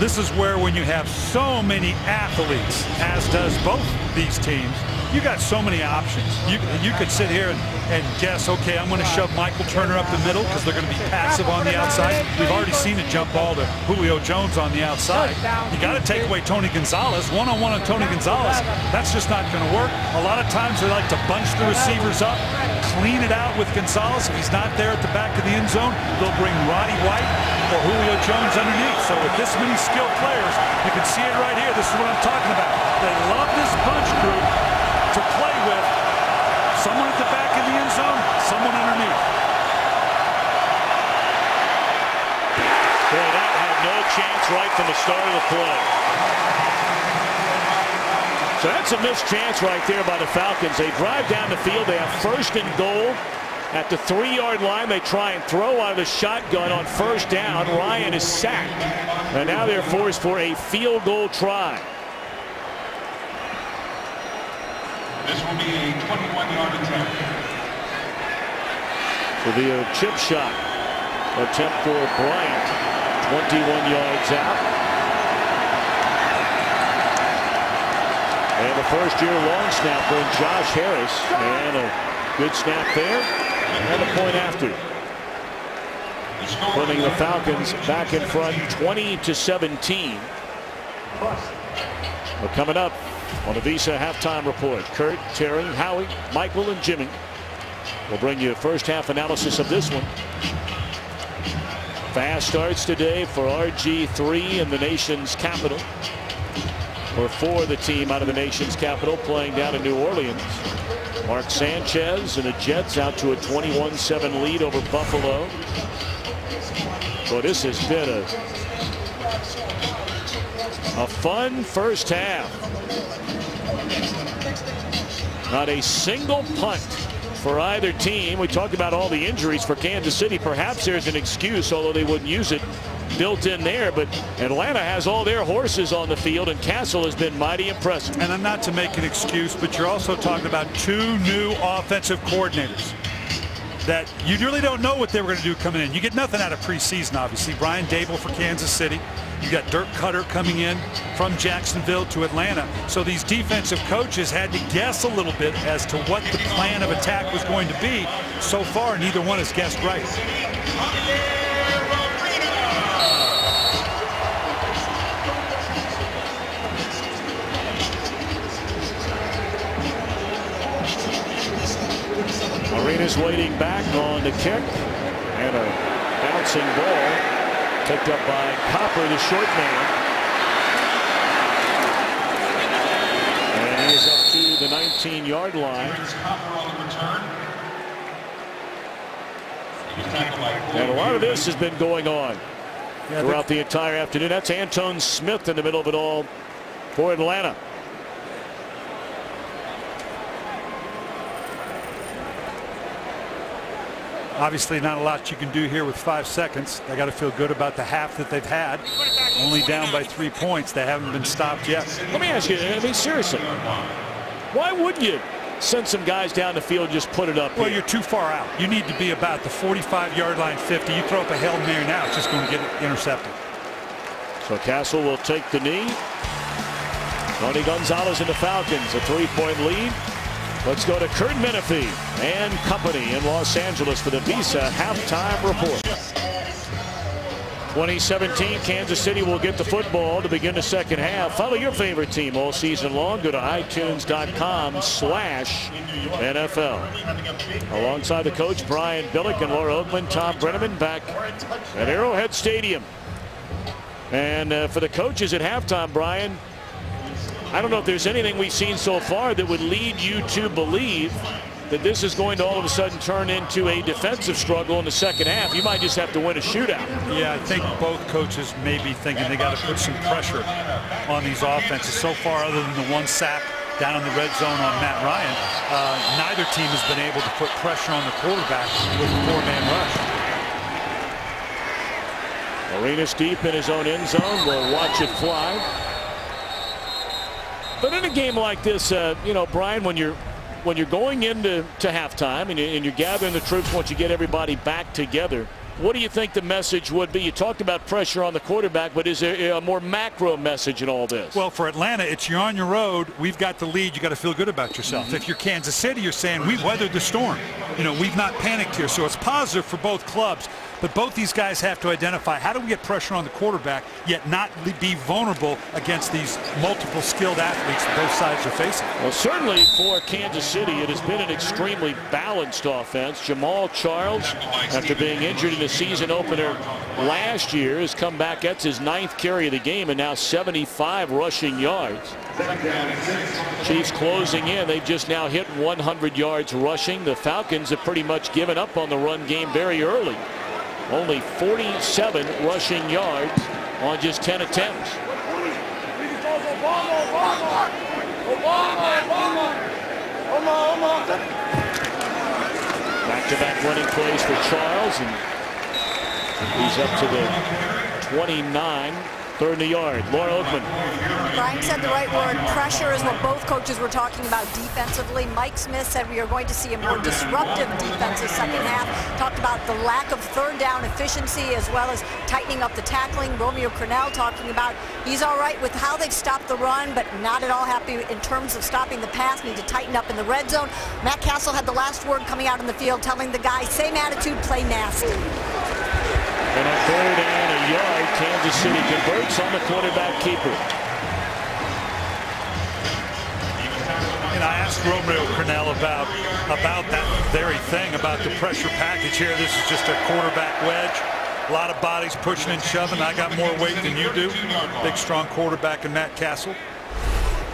[SPEAKER 2] This is where, when you have so many athletes, as does both these teams, you got so many options. You could sit here and guess, okay, I'm going to shove Michael Turner up the middle because they're going to be passive on the outside. We've already seen a jump ball to Julio Jones on the outside. You got to take away Tony Gonzalez. One-on-one on Tony Gonzalez, that's just not going to work. A lot of times they like to bunch the receivers up, clean it out with Gonzalez. If he's not there at the back of the end zone, they'll bring Roddy White or Julio Jones underneath. So with this many skilled players, you can see it right here. This is what I'm talking about. They love this bunch group to play with. Someone at the back of the end zone, someone underneath.
[SPEAKER 1] Boy, that had no chance right from the start of the play. So that's a missed chance right there by the Falcons. They drive down the field. They have 1st and goal. At the 3-yard line, they try and throw out of the shotgun on 1st down. Ryan is sacked. And now they're forced for a field goal try.
[SPEAKER 6] This will be a 21-yard attempt.
[SPEAKER 1] Will be a chip shot. attempt for Bryant. 21 yards out. And the first-year long snapper in Josh Harris. And a good snap there. And a point after. Putting the Falcons back in front 20-17. But coming up on the Visa halftime report, Kurt, Terry, Howie, Michael, and Jimmy will bring you a first half analysis of this one. Fast starts today for RG3 in the nation's capital. Or for the team out of the nation's capital playing down in New Orleans. Mark Sanchez and the Jets out to a 21-7 lead over Buffalo. Well, this has been a fun first half. Not a single punt for either team. We talked about all the injuries for Kansas City. Perhaps there's an excuse, although they wouldn't use it, built in there. But Atlanta has all their horses on the field, and Castle has been mighty impressive.
[SPEAKER 2] And I'm not to make an excuse, but you're also talking about 2 new offensive coordinators that you really don't know what they were going to do coming in. You get nothing out of preseason, obviously. Brian Dable for Kansas City. You got Dirk Cutter coming in from Jacksonville to Atlanta. So these defensive coaches had to guess a little bit as to what the plan of attack was going to be. So far, neither one has guessed right.
[SPEAKER 1] Arenas waiting back on the kick, and a bouncing ball picked up by Copper, the short man. And he is up to the 19-yard line. And a lot of this has been going on throughout the entire afternoon. That's Antone Smith in the middle of it all for Atlanta.
[SPEAKER 2] Obviously not a lot you can do here with 5 seconds. They got to feel good about the half that they've had. Only down by 3 points. They haven't been stopped yet.
[SPEAKER 1] Let me ask you, I mean, seriously, why wouldn't you send some guys down the field and just put it up
[SPEAKER 2] Well,
[SPEAKER 1] here?
[SPEAKER 2] you're too far out. You need to be about the 45-yard line, 50. You throw up a Hail Mary now, it's just going to get intercepted.
[SPEAKER 1] So Castle will take the knee. Tony Gonzalez and the Falcons, a 3-point lead. Let's go to Kurt Menefee and company in Los Angeles for the Visa halftime report. 2017, Kansas City will get the football to begin the second half. Follow your favorite team all season long. Go to iTunes.com/NFL. Alongside the coach, Brian Billick and Laura Oakman, Tom Brenneman back at Arrowhead Stadium. And for the coaches at halftime, Brian, I don't know if there's anything we've seen so far that would lead you to believe that this is going to all of a sudden turn into a defensive struggle in the second half. You might just have to win a shootout.
[SPEAKER 2] Yeah, I think both coaches may be thinking they got to put some pressure on these offenses. So far, other than the 1 sack down in the red zone on Matt Ryan, neither team has been able to put pressure on the quarterback with a 4-man rush.
[SPEAKER 1] Arenas deep in his own end zone. We'll watch it fly. But in a game like this, you know, Brian, when you're going into halftime and you're gathering the troops once you get everybody back together, what do you think the message would be? You talked about pressure on the quarterback, but is there a more macro message in all this?
[SPEAKER 2] Well, for Atlanta, it's you're on your road. We've got the lead. You got to feel good about yourself. If you're Kansas City, you're saying we've weathered the storm. You know, we've not panicked here. So it's positive for both clubs. But both these guys have to identify how do we get pressure on the quarterback, yet not be vulnerable against these multiple skilled athletes that both sides are facing.
[SPEAKER 1] Well, certainly for Kansas City, it has been an extremely balanced offense. Jamal Charles, after being injured in the season opener last year, has come back. That's his 9th carry of the game and now 75 rushing yards. Chiefs closing in. They've just now hit 100 yards rushing. The Falcons have pretty much given up on the run game very early. Only 47 rushing yards on just 10 attempts. Back-to-back running plays for Charles, and he's up to the 29, 3rd in the yard. Laura Oakman
[SPEAKER 7] Brian said the right word. Pressure is what both coaches were talking about defensively. Mike Smith said we are going to see a more disruptive defensive second half. Talked about the lack of third down efficiency as well as tightening up the tackling. Romeo Crennel talking about he's all right with how they've stopped the run, but not at all happy in terms of stopping the pass. Need to tighten up in the red zone. Matt Castle had the last word coming out in the field, telling the guys, same attitude, play nasty.
[SPEAKER 1] And a 3rd and a yard, Kansas City converts on the quarterback keeper.
[SPEAKER 2] And I asked Romeo Crennel about that very thing, about the pressure package here. This is just a quarterback wedge. A lot of bodies pushing and shoving. I got more weight than you do. Big, strong quarterback in Matt Castle.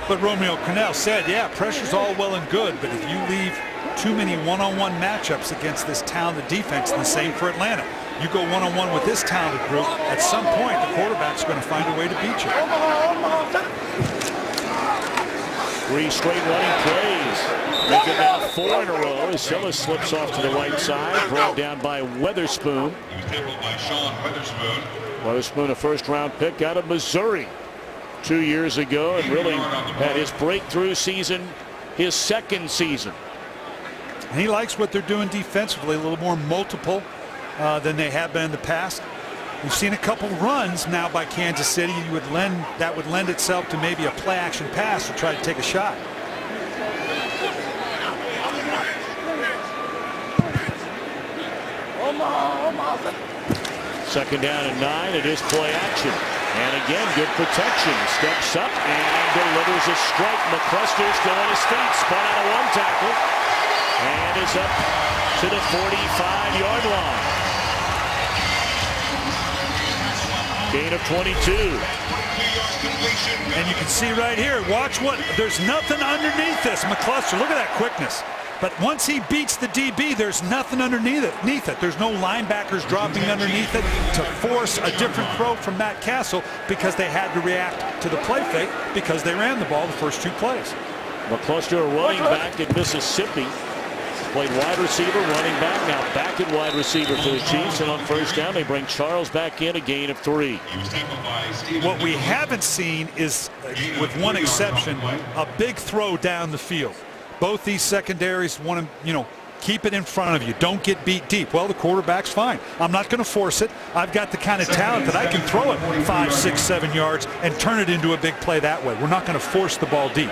[SPEAKER 2] But Romeo Crennel said, yeah, pressure's all well and good, but if you leave too many one-on-one matchups against this talented defense, and the same for Atlanta. You go one-on-one with this talented group, at some point the quarterback's going to find a way to beat you.
[SPEAKER 1] 3 straight running plays. Make it now 4 in a row as Hillis slips off to the right side, brought down by Weatherspoon.
[SPEAKER 6] He was tackled by Sean Weatherspoon.
[SPEAKER 1] Weatherspoon, a first-round pick out of Missouri 2 years ago, and really had his breakthrough season, his 2nd season.
[SPEAKER 2] And he likes what they're doing defensively, a little more multiple than they have been in the past. We've seen a couple runs now by Kansas City. That would lend itself to maybe a play action pass to try to take a shot.
[SPEAKER 1] Second down and 9. It is play action. And again, good protection. Steps up and delivers a strike. McCluster still on his feet. Spun out of 1 tackle. And is up to the 45-yard line. Gain of 22.
[SPEAKER 2] And you can see right here, watch what, there's nothing underneath this. McCluster, look at that quickness. But once he beats the DB, there's nothing underneath it. There's no linebackers dropping underneath it to force a different throw from Matt Castle because they had to react to the play fake because they ran the ball the first 2 plays.
[SPEAKER 1] McCluster, a running back at Mississippi. Played wide receiver, running back, now back at wide receiver for the Chiefs. And on first down, they bring Charles back in, a gain of 3.
[SPEAKER 2] What we haven't seen is, with one exception, a big throw down the field. Both these secondaries want to, keep it in front of you. Don't get beat deep. Well, the quarterback's fine. I'm not going to force it. I've got the kind of talent that I can throw it 5, 6, 7 yards and turn it into a big play that way. We're not going to force the ball deep.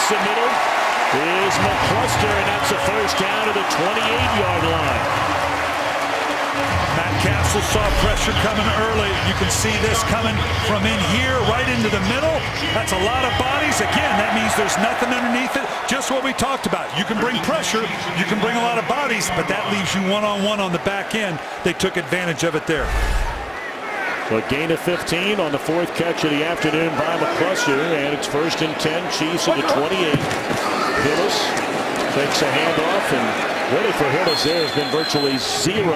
[SPEAKER 1] The middle is McCluster, and that's a first down to the 28-yard line.
[SPEAKER 2] Matt Castle saw pressure coming early. You can see this coming from in here right into the middle. That's a lot of bodies. Again, that means there's nothing underneath it. Just what we talked about. You can bring pressure, you can bring a lot of bodies, but that leaves you one-on-one on the back end. They took advantage of it there.
[SPEAKER 1] So a gain of 15 on the 4th catch of the afternoon by McCluster, and it's 1st and 10, Chiefs at the 28. Hillis takes a handoff, and really for Hillis there has been virtually 0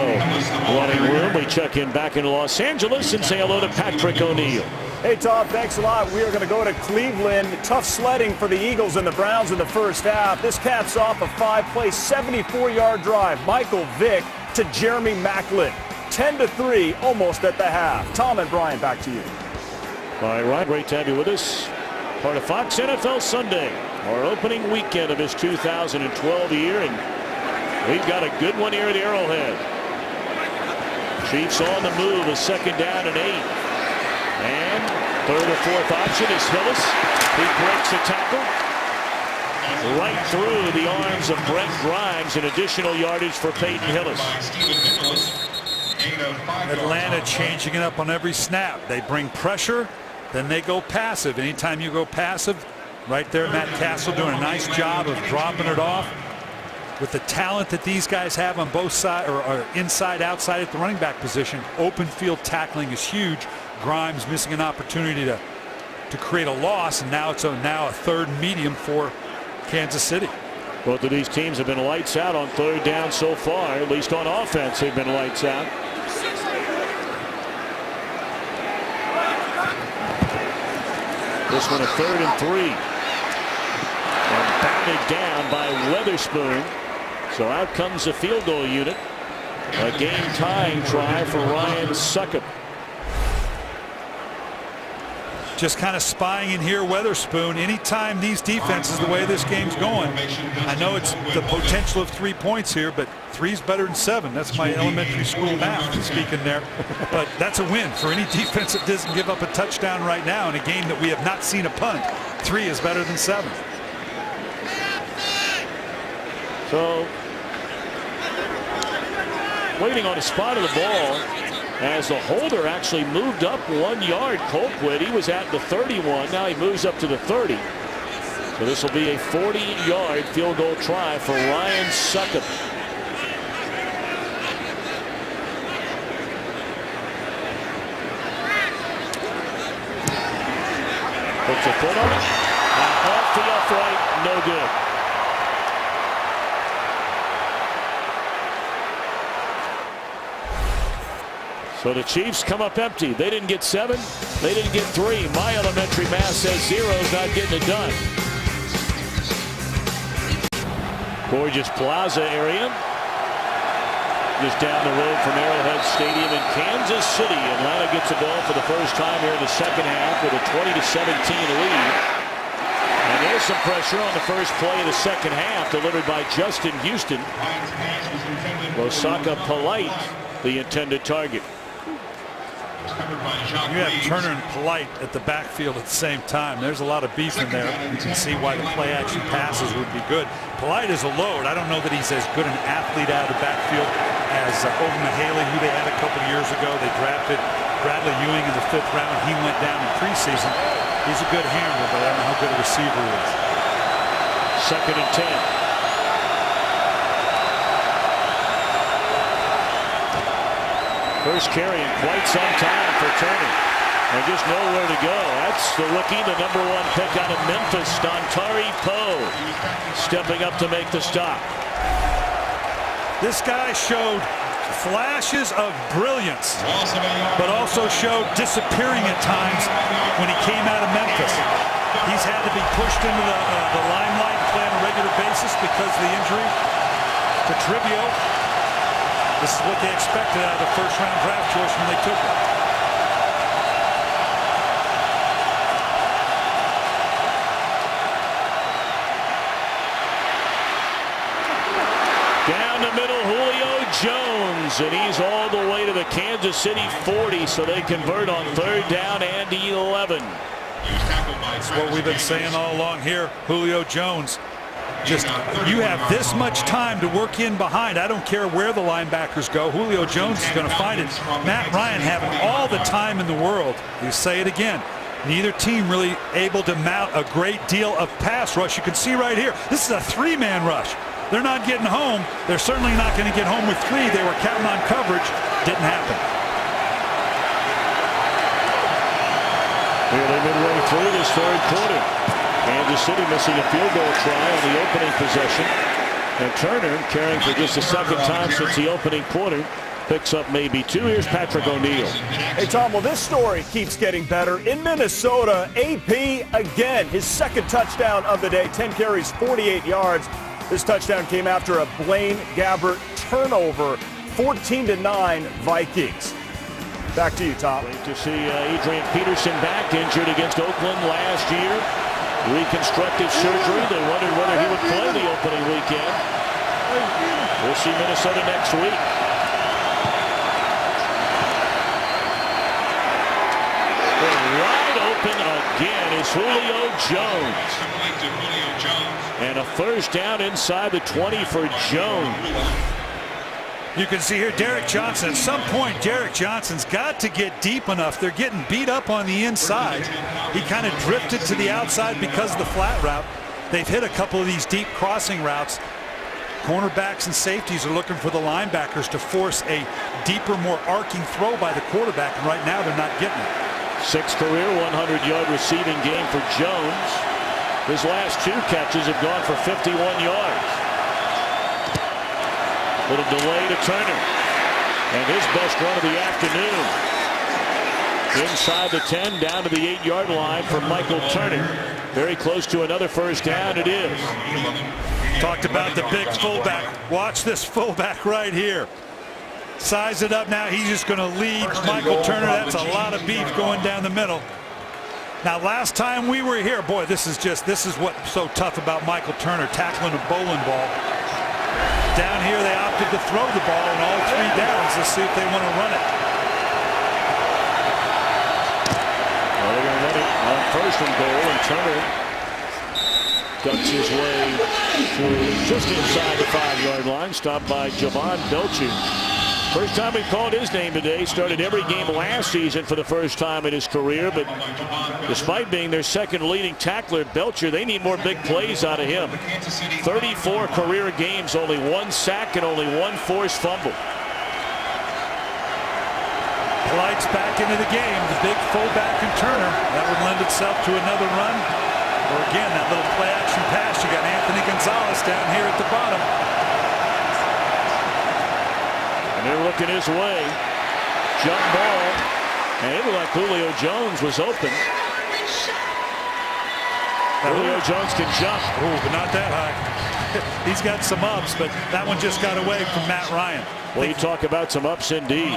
[SPEAKER 1] running room. We check in back in Los Angeles and say hello to Patrick O'Neill.
[SPEAKER 8] Hey, Todd, thanks a lot. We are going to go to Cleveland. Tough sledding for the Eagles and the Browns in the first half. This caps off a 5-play, 74-yard drive. Michael Vick to Jeremy Maclin. 10-3, almost at the half. Tom and Brian, back to you.
[SPEAKER 1] All right, Ryan, great to have you with us. Part of Fox NFL Sunday, our opening weekend of this 2012 year, and we've got a good one here at Arrowhead. Chiefs on the move, a 2nd down and 8. And 3rd or 4th option is Hillis. He breaks a tackle right through the arms of Brent Grimes, and additional yardage for Peyton Hillis.
[SPEAKER 2] Atlanta changing it up on every snap. They bring pressure, then they go passive. Anytime you go passive, right there, Matt Castle doing a nice job of dropping it off. With the talent that these guys have on both sides, or inside, outside at the running back position, open field tackling is huge. Grimes missing an opportunity to create a loss, and now it's now a 3rd medium for Kansas City.
[SPEAKER 1] Both of these teams have been lights out on 3rd down so far. At least on offense, they've been lights out. This one a 3rd and 3. And batted down by Weatherspoon. So out comes the field goal unit. A game-tying try for Ryan Succop.
[SPEAKER 2] Just kind of spying in here, Weatherspoon. Anytime these defenses, the way this game's going, I know it's the potential of 3 points here, but 3's better than 7. That's my elementary school math speaking there. But that's a win for any defense that doesn't give up a touchdown right now in a game that we have not seen a punt. 3 is better than 7.
[SPEAKER 1] So waiting on a spot of the ball as the holder actually moved up 1 yard. Colquitt, he was at the 31. Now he moves up to the 30. So this will be a 40-yard field goal try for Ryan Succop. Puts a foot on it. And off the upright, no good. So the Chiefs come up empty. They didn't get 7. They didn't get 3. My elementary math says 0's not getting it done. Gorgeous plaza area. Just down the road from Arrowhead Stadium in Kansas City. Atlanta gets the ball for the first time here in the second half with a 20-17 lead. And there's some pressure on the first play of the second half delivered by Justin Houston. Losaka Polite, the intended target.
[SPEAKER 2] You have Turner and Polite at the backfield at the same time. There's a lot of beef in there. You can see why the play action passes would be good. Polite is a load. I don't know that he's as good an athlete out of the backfield as Mahaley, who they had a couple years ago. They drafted Bradley Ewing in the 5th round. He went down in preseason. He's a good hammer, but I don't know how good a receiver he is.
[SPEAKER 1] 2nd and 10. First carry in quite some time for Turner. And just nowhere to go. That's the rookie, the #1 pick out of Memphis, Dontari Poe, stepping up to make the stop.
[SPEAKER 2] This guy showed flashes of brilliance, but also showed disappearing at times when he came out of Memphis. He's had to be pushed into the limelight and play on a regular basis because of the injury to Trivio. This is what they expected out of the first-round draft choice when they took it.
[SPEAKER 1] Down the middle, Julio Jones, and he's all the way to the Kansas City 40, so they convert on 3rd down and 11.
[SPEAKER 2] That's what we've been saying all along here. Julio Jones. Just, you have this much time to work in behind. I don't care where the linebackers go. Julio Jones is going to find it. Matt Ryan having all the time in the world. You say it again. Neither team really able to mount a great deal of pass rush. You can see right here, this is a 3-man rush. They're not getting home. They're certainly not going to get home with 3. They were counting on coverage. Didn't happen.
[SPEAKER 1] Nearly midway through this 3rd quarter. Kansas City missing a field goal try on the opening possession. And Turner, carrying for just the 2nd time since the opening quarter, picks up maybe 2. Here's Patrick O'Neal.
[SPEAKER 8] Hey, Tom, well, this story keeps getting better. In Minnesota, AP again, his 2nd touchdown of the day, 10 carries, 48 yards. This touchdown came after a Blaine Gabbert turnover, 14-9 Vikings. Back to you, Tom.
[SPEAKER 1] Great to see Adrian Peterson back, injured against Oakland last year. Reconstructive surgery. They wondered whether he would play the opening weekend. We'll see Minnesota next week. Wide open again is Julio Jones. And a 1st down inside the 20 for Jones.
[SPEAKER 2] You can see here Derek Johnson. At some point, Derek Johnson's got to get deep enough. They're getting beat up on the inside. He kind of drifted to the outside because of the flat route. They've hit a couple of these deep crossing routes. Cornerbacks and safeties are looking for the linebackers to force a deeper, more arcing throw by the quarterback, and right now they're not getting it.
[SPEAKER 1] 6th career 100-yard receiving game for Jones. His last 2 catches have gone for 51 yards. Little delay to Turner. And his best run of the afternoon. Inside the 10, down to the 8-yard line for Michael Turner. Very close to another first down. It is.
[SPEAKER 2] Talked about the big fullback. Watch this fullback right here. Size it up now. He's just going to lead Michael Turner. That's a lot of beef going down the middle. Now, last time we were here, boy, this is what's so tough about Michael Turner, tackling a bowling ball. Down here, they opted to throw the ball in all 3 downs. Let's see if they want to run it.
[SPEAKER 1] Well, they're going to run it on first and goal, and Turner ducks his way through just inside the 5-yard line, stopped by Javon Belcher. First time we've called his name today. Started every game last season for the first time in his career, but despite being their second leading tackler, Belcher, they need more big plays out of him. 34 career games, only 1 sack and only 1 forced fumble.
[SPEAKER 2] Lights back into the game. The big fullback and Turner. That would lend itself to another run. Or again, that little play action pass. You got Anthony Gonzalez down here at the bottom.
[SPEAKER 1] And they're looking his way. Jump ball. And it looked like Julio Jones was open. Julio Jones can jump.
[SPEAKER 2] Oh, but not that high. He's got some ups, but that one just got away from Matt Ryan.
[SPEAKER 1] Well, you talk about some ups indeed.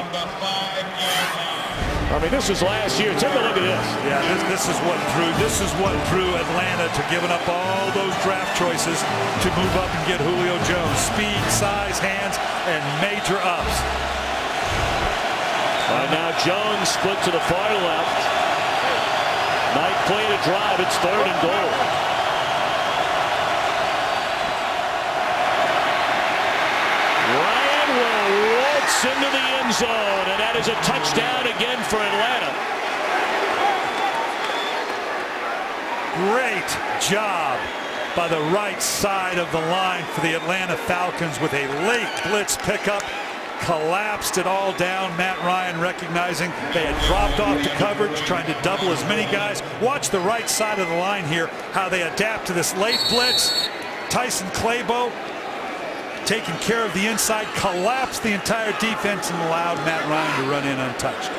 [SPEAKER 1] I mean, this was last year. Take a look at this.
[SPEAKER 2] Yeah, this is what drew Atlanta to giving up all those draft choices to move up and get Julio Jones. Speed, size, hands, and major ups.
[SPEAKER 1] Now Jones split to the far left. Night play to drive. It's 3rd and goal. Ryan will waltz into the end zone, and that is a touchdown again for Atlanta.
[SPEAKER 2] Great job by the right side of the line for the Atlanta Falcons with a late blitz pickup. Collapsed it all down. Matt Ryan recognizing they had dropped off to coverage, trying to double as many guys. Watch the right side of the line here, how they adapt to this late blitz. Tyson Clabo taking care of the inside, collapsed the entire defense and allowed Matt Ryan to run in untouched.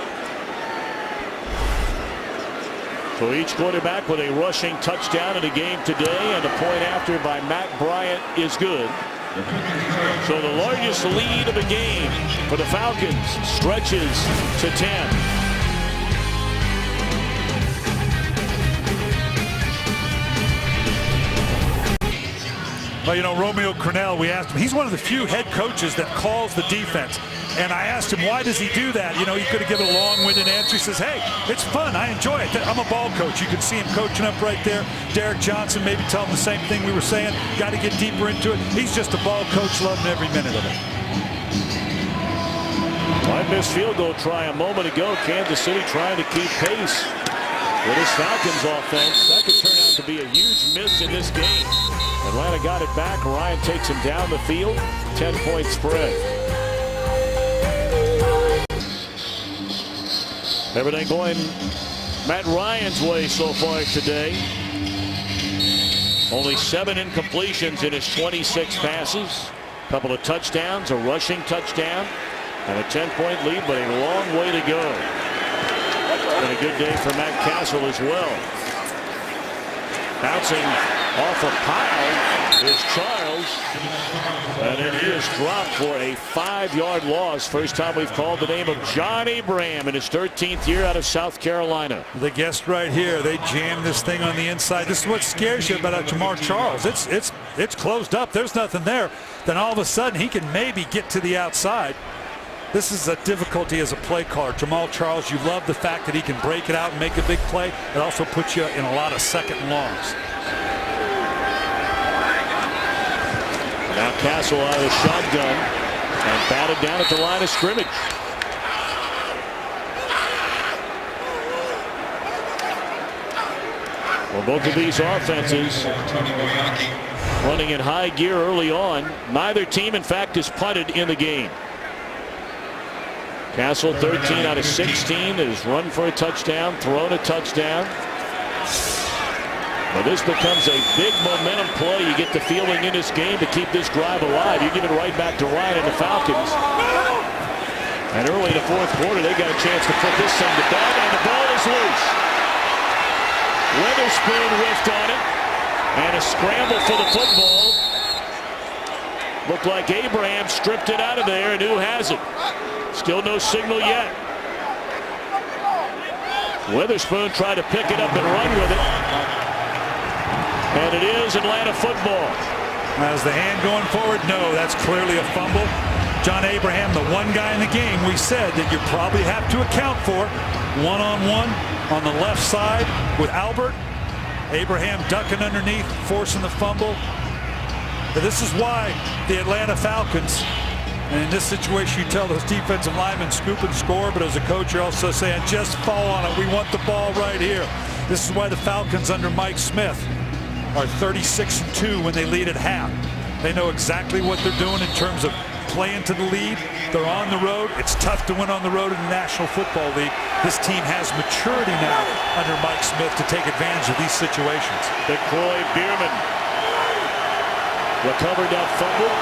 [SPEAKER 1] So each quarterback with a rushing touchdown in the game today, and a point after by Matt Bryant is good. So the largest lead of the game for the Falcons stretches to 10.
[SPEAKER 2] Well, you know, Romeo Crennel, we asked him, he's one of the few head coaches that calls the defense. And I asked him, why does he do that? You know, he could have given a long-winded answer. He says, hey, it's fun. I enjoy it. I'm a ball coach. You can see him coaching up right there. Derek Johnson maybe telling the same thing we were saying. Got to get deeper into it. He's just a ball coach, loving every minute of it.
[SPEAKER 1] I missed field goal try a moment ago. Kansas City trying to keep pace with his Falcons offense. That could turn out to be a huge miss in this game. Atlanta got it back. Ryan takes him down the field. 10-point spread. Everything going Matt Ryan's way so far today. Only 7 incompletions in his 26 passes. A couple of touchdowns, a rushing touchdown, and a 10-point lead, but a long way to go. And a good day for Matt Castle as well. Bouncing off a pile is Charles, and it is dropped for a 5-yard loss. First time we've called the name of John Abraham in his 13th year out of South Carolina.
[SPEAKER 2] The guest right here, they jammed this thing on the inside. This is what scares you about Jamar Charles. It's closed up. There's nothing there. Then all of a sudden he can maybe get to the outside. This is a difficulty as a play caller. Jamal Charles, you love the fact that he can break it out and make a big play. It also puts you in a lot of second and longs.
[SPEAKER 1] Now Castle out of the shotgun and batted down at the line of scrimmage. Well, both of these offenses running in high gear early on. Neither team, in fact, is punted in the game. Castle 13 out of 16 has run for a touchdown, thrown a touchdown. Well, this becomes a big momentum play. You get the feeling in this game to keep this drive alive. You give it right back to Ryan and the Falcons. And early in the fourth quarter, they got a chance to put this thing to bed, and the ball is loose. Witherspoon whiffed on it, and a scramble for the football. Looked like Abraham stripped it out of there, and who has it? Still no signal yet. Witherspoon tried to pick it up and run with it. And it is Atlanta football.
[SPEAKER 2] As the hand going forward, no, that's clearly a fumble. John Abraham, the one guy in the game we said that you probably have to account for. One-on-one on the left side with Albert. Abraham ducking underneath, forcing the fumble. But this is why the Atlanta Falcons, and in this situation you tell those defensive linemen scoop and score, but as a coach you're also saying just fall on it. We want the ball right here. This is why the Falcons under Mike Smith are 36-2 when they lead at half. They know exactly what they're doing in terms of playing to the lead. They're on the road. It's tough to win on the road in the National Football League. This team has maturity now under Mike Smith to take advantage of these situations.
[SPEAKER 1] The Croy Bierman recovered that fumble.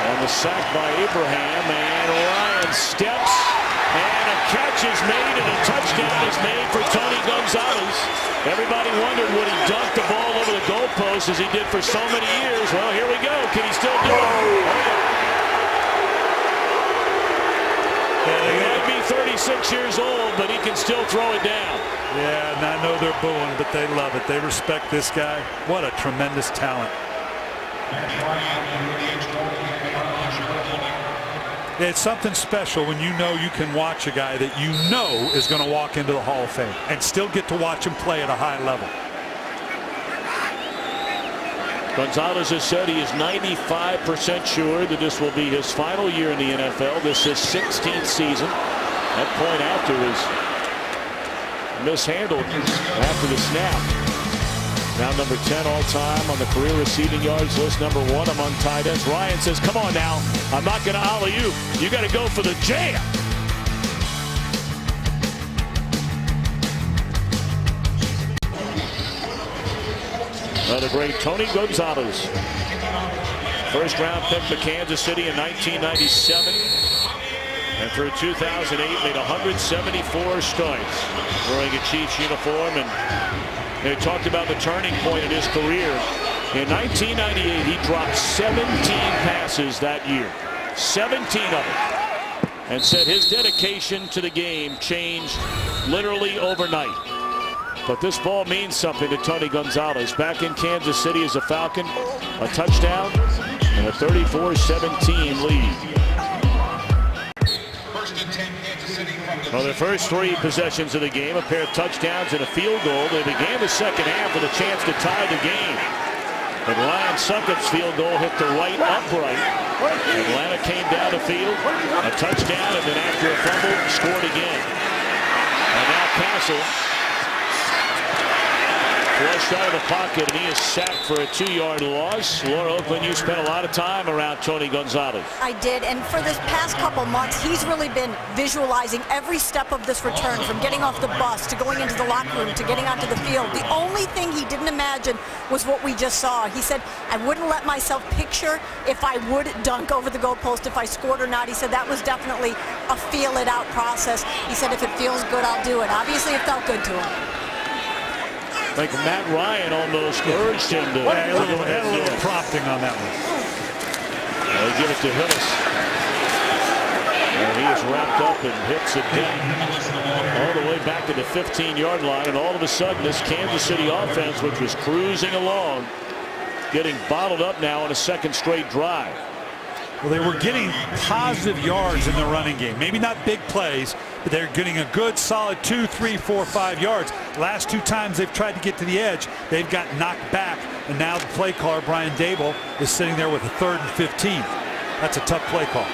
[SPEAKER 1] And the sack by Abraham, and Ryan steps, and a catch is made, and a touchdown is made for Tony Gonzalez. Everybody wondered would he dunk the ball over the goalpost as he did for so many years. Well, here we go. Can he still do it? He might be 36 years old, but he can still throw it down.
[SPEAKER 2] Yeah, and I know they're booing, but they love it. They respect this guy. What a tremendous talent. It's something special when you know you can watch a guy that you know is going to walk into the Hall of Fame and still get to watch him play at a high level.
[SPEAKER 1] Gonzalez has said he is 95% sure that this will be his final year in the NFL. This is his 16th season. That point after is mishandled after the snap. Now number 10 all-time on the career receiving yards list. Number 1 among tight ends. Ryan says, come on now. I'm not going to alley-oop. You got to go for the jam. Another great Tony Gonzalez. First round pick for Kansas City in 1997. And through 2008 made 174 starts wearing a Chiefs uniform. And they talked about the turning point in his career. In 1998, he dropped 17 passes that year. 17 of them. And said his dedication to the game changed literally overnight. But this ball means something to Tony Gonzalez. Back in Kansas City as a Falcon, a touchdown and a 34-17 lead. Well, the first 3 possessions of the game, a pair of touchdowns and a field goal. They began the second half with a chance to tie the game. But Ryan Suckett's field goal hit the right upright. Atlanta came down the field, a touchdown, and then after a fumble, scored again. And now Castle flushed out of the pocket, and he is sacked for a 2-yard loss. Laura Oakland, you spent a lot of time around Tony Gonzalez.
[SPEAKER 7] I did, and for this past couple months, he's really been visualizing every step of this return, from getting off the bus to going into the locker room to getting onto the field. The only thing he didn't imagine was what we just saw. He said, I wouldn't let myself picture if I would dunk over the goalpost, if I scored or not. He said that was definitely a feel-it-out process. He said, if it feels good, I'll do it. Obviously, it felt good to him.
[SPEAKER 1] Like Matt Ryan almost urged him to.
[SPEAKER 2] Had a little prompting on that one.
[SPEAKER 1] They give it to Hillis. And he is wrapped up and hits it down all the way back to the 15-yard line. And all of a sudden, this Kansas City offense, which was cruising along, getting bottled up now on a second straight drive.
[SPEAKER 2] Well, they were getting positive yards in the running game. Maybe not big plays, but they're getting a good solid 2, 3, 4, 5 yards. Last 2 times they've tried to get to the edge, they've got knocked back. And now the play caller, Brian Dable, is sitting there with a 3rd and 15. That's a tough play call.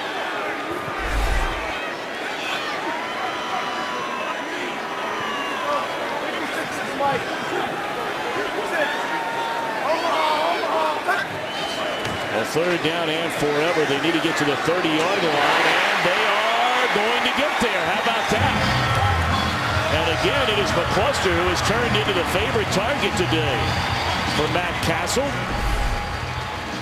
[SPEAKER 1] A 3rd down and forever. They need to get to the 30-yard line, and they are going to get there. How about that? And again, it is McCluster who has turned into the favorite target today for Matt Castle.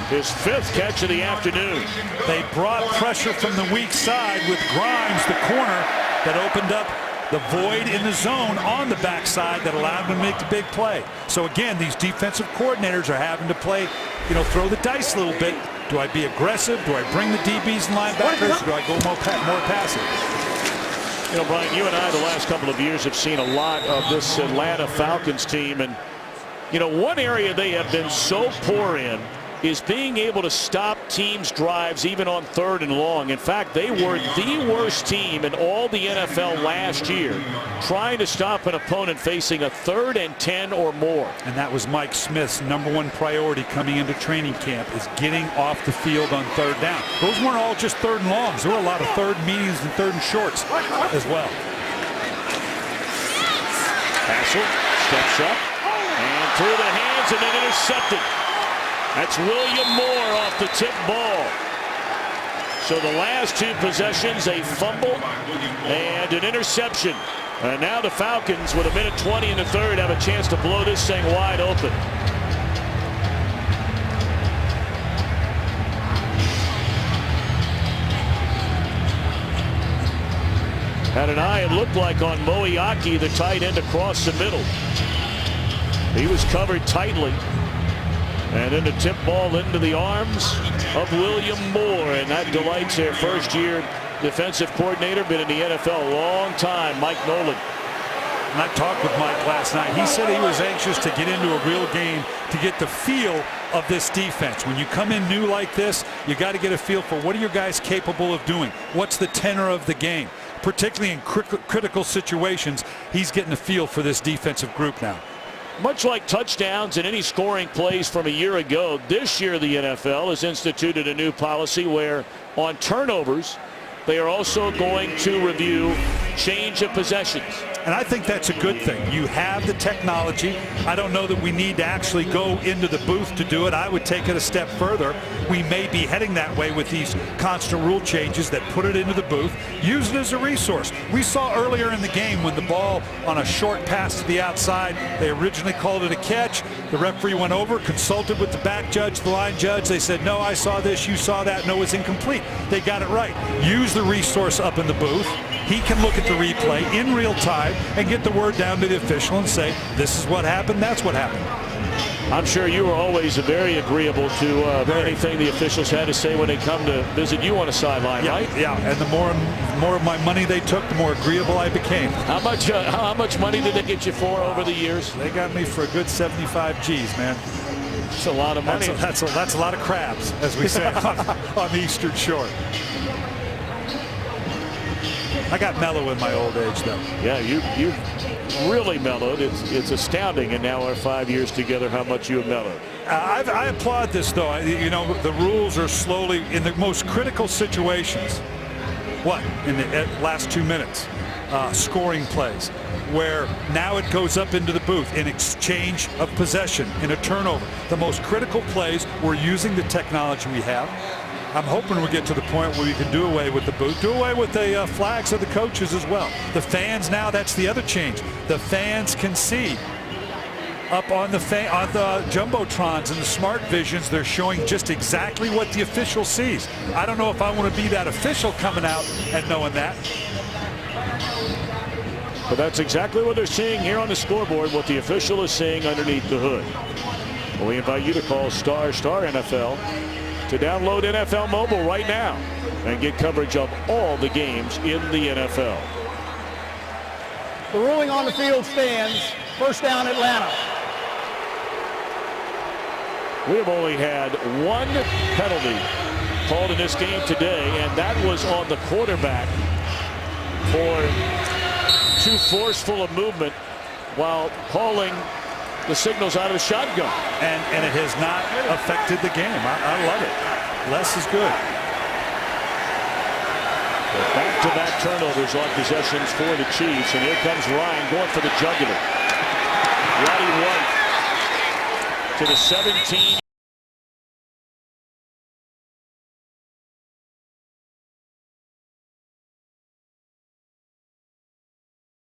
[SPEAKER 1] His 5th catch of the afternoon.
[SPEAKER 2] They brought pressure from the weak side with Grimes, the corner, that opened up the void in the zone on the backside that allowed him to make the big play. So again, these defensive coordinators are having to play, throw the dice a little bit. Do I be aggressive? Do I bring the DBs and linebackers? Or do I go more passive?
[SPEAKER 1] Brian, you and I the last couple of years have seen a lot of this Atlanta Falcons team, and one area they have been so poor in is being able to stop teams' drives even on 3rd and long. In fact, they were the worst team in all the NFL last year trying to stop an opponent facing a 3rd and 10 or more.
[SPEAKER 2] And that was Mike Smith's #1 priority coming into training camp, is getting off the field on 3rd down. Those weren't all just 3rd and longs. There were a lot of 3rd mediums and 3rd and shorts as well.
[SPEAKER 1] Hassel steps up and through the hands and then intercepted. That's William Moore off the tip ball. So the last 2 possessions, a fumble and an interception. And now the Falcons, with 1:20 in the 3rd, have a chance to blow this thing wide open. Had an eye, it looked like, on Moiaki, the tight end, across the middle. He was covered tightly. And then the tip ball into the arms of William Moore, and that delights their first-year defensive coordinator, been in the NFL a long time, Mike Nolan.
[SPEAKER 2] And I talked with Mike last night. He said he was anxious to get into a real game to get the feel of this defense. When you come in new like this, you got to get a feel for what are your guys capable of doing. What's the tenor of the game? Particularly in critical situations, he's getting a feel for this defensive group now.
[SPEAKER 1] Much like touchdowns and any scoring plays from a year ago, this year the NFL has instituted a new policy where on turnovers, they are also going to review change of possessions.
[SPEAKER 2] And I think that's a good thing. You have the technology. I don't know that we need to actually go into the booth to do it. I would take it a step further. We may be heading that way with these constant rule changes that put it into the booth. Use it as a resource. We saw earlier in the game when the ball on a short pass to the outside, they originally called it a catch. The referee went over, consulted with the back judge, the line judge. They said, no, I saw this, you saw that. No, it's incomplete. They got it right. Use the resource up in the booth. He can look at the replay in real time and get the word down to the official and say, this is what happened, that's what happened.
[SPEAKER 1] I'm sure you were always very agreeable to anything the officials had to say when they come to visit you on a sideline, right?
[SPEAKER 2] Yeah, and the more of my money they took, the more agreeable I became.
[SPEAKER 1] How much money did they get you for over the years?
[SPEAKER 2] They got me for a good 75 G's, man.
[SPEAKER 1] That's a lot of money.
[SPEAKER 2] That's a lot of crabs, as we say on the Eastern Shore. I got mellow in my old age, though.
[SPEAKER 1] Yeah, you really mellowed. It's astounding in now our 5 years together how much you have mellowed.
[SPEAKER 2] I applaud this, though. The rules are slowly, in the most critical situations, in the last 2 minutes, scoring plays, where now it goes up into the booth in exchange of possession, in a turnover. The most critical plays, we're using the technology we have. I'm hoping we'll get to the point where we can do away with the booth, do away with the flags of the coaches as well. The fans now, that's the other change. The fans can see up on the jumbotrons and the smart visions. They're showing just exactly what the official sees. I don't know if I want to be that official coming out and knowing that.
[SPEAKER 1] But that's exactly what they're seeing here on the scoreboard, what the official is seeing underneath the hood. Well, we invite you to call Star NFL to download NFL Mobile right now and get coverage of all the games in the NFL.
[SPEAKER 3] The ruling on the field stands. First down, Atlanta.
[SPEAKER 1] We have only had one penalty called in this game today, and that was on the quarterback for too forceful a movement while calling the signals out of the shotgun.
[SPEAKER 2] And it has not affected the game. I love it. Less is good.
[SPEAKER 1] Back-to-back turnovers on possessions for the Chiefs, and here comes Ryan going for the jugular. Roddy White to the 17.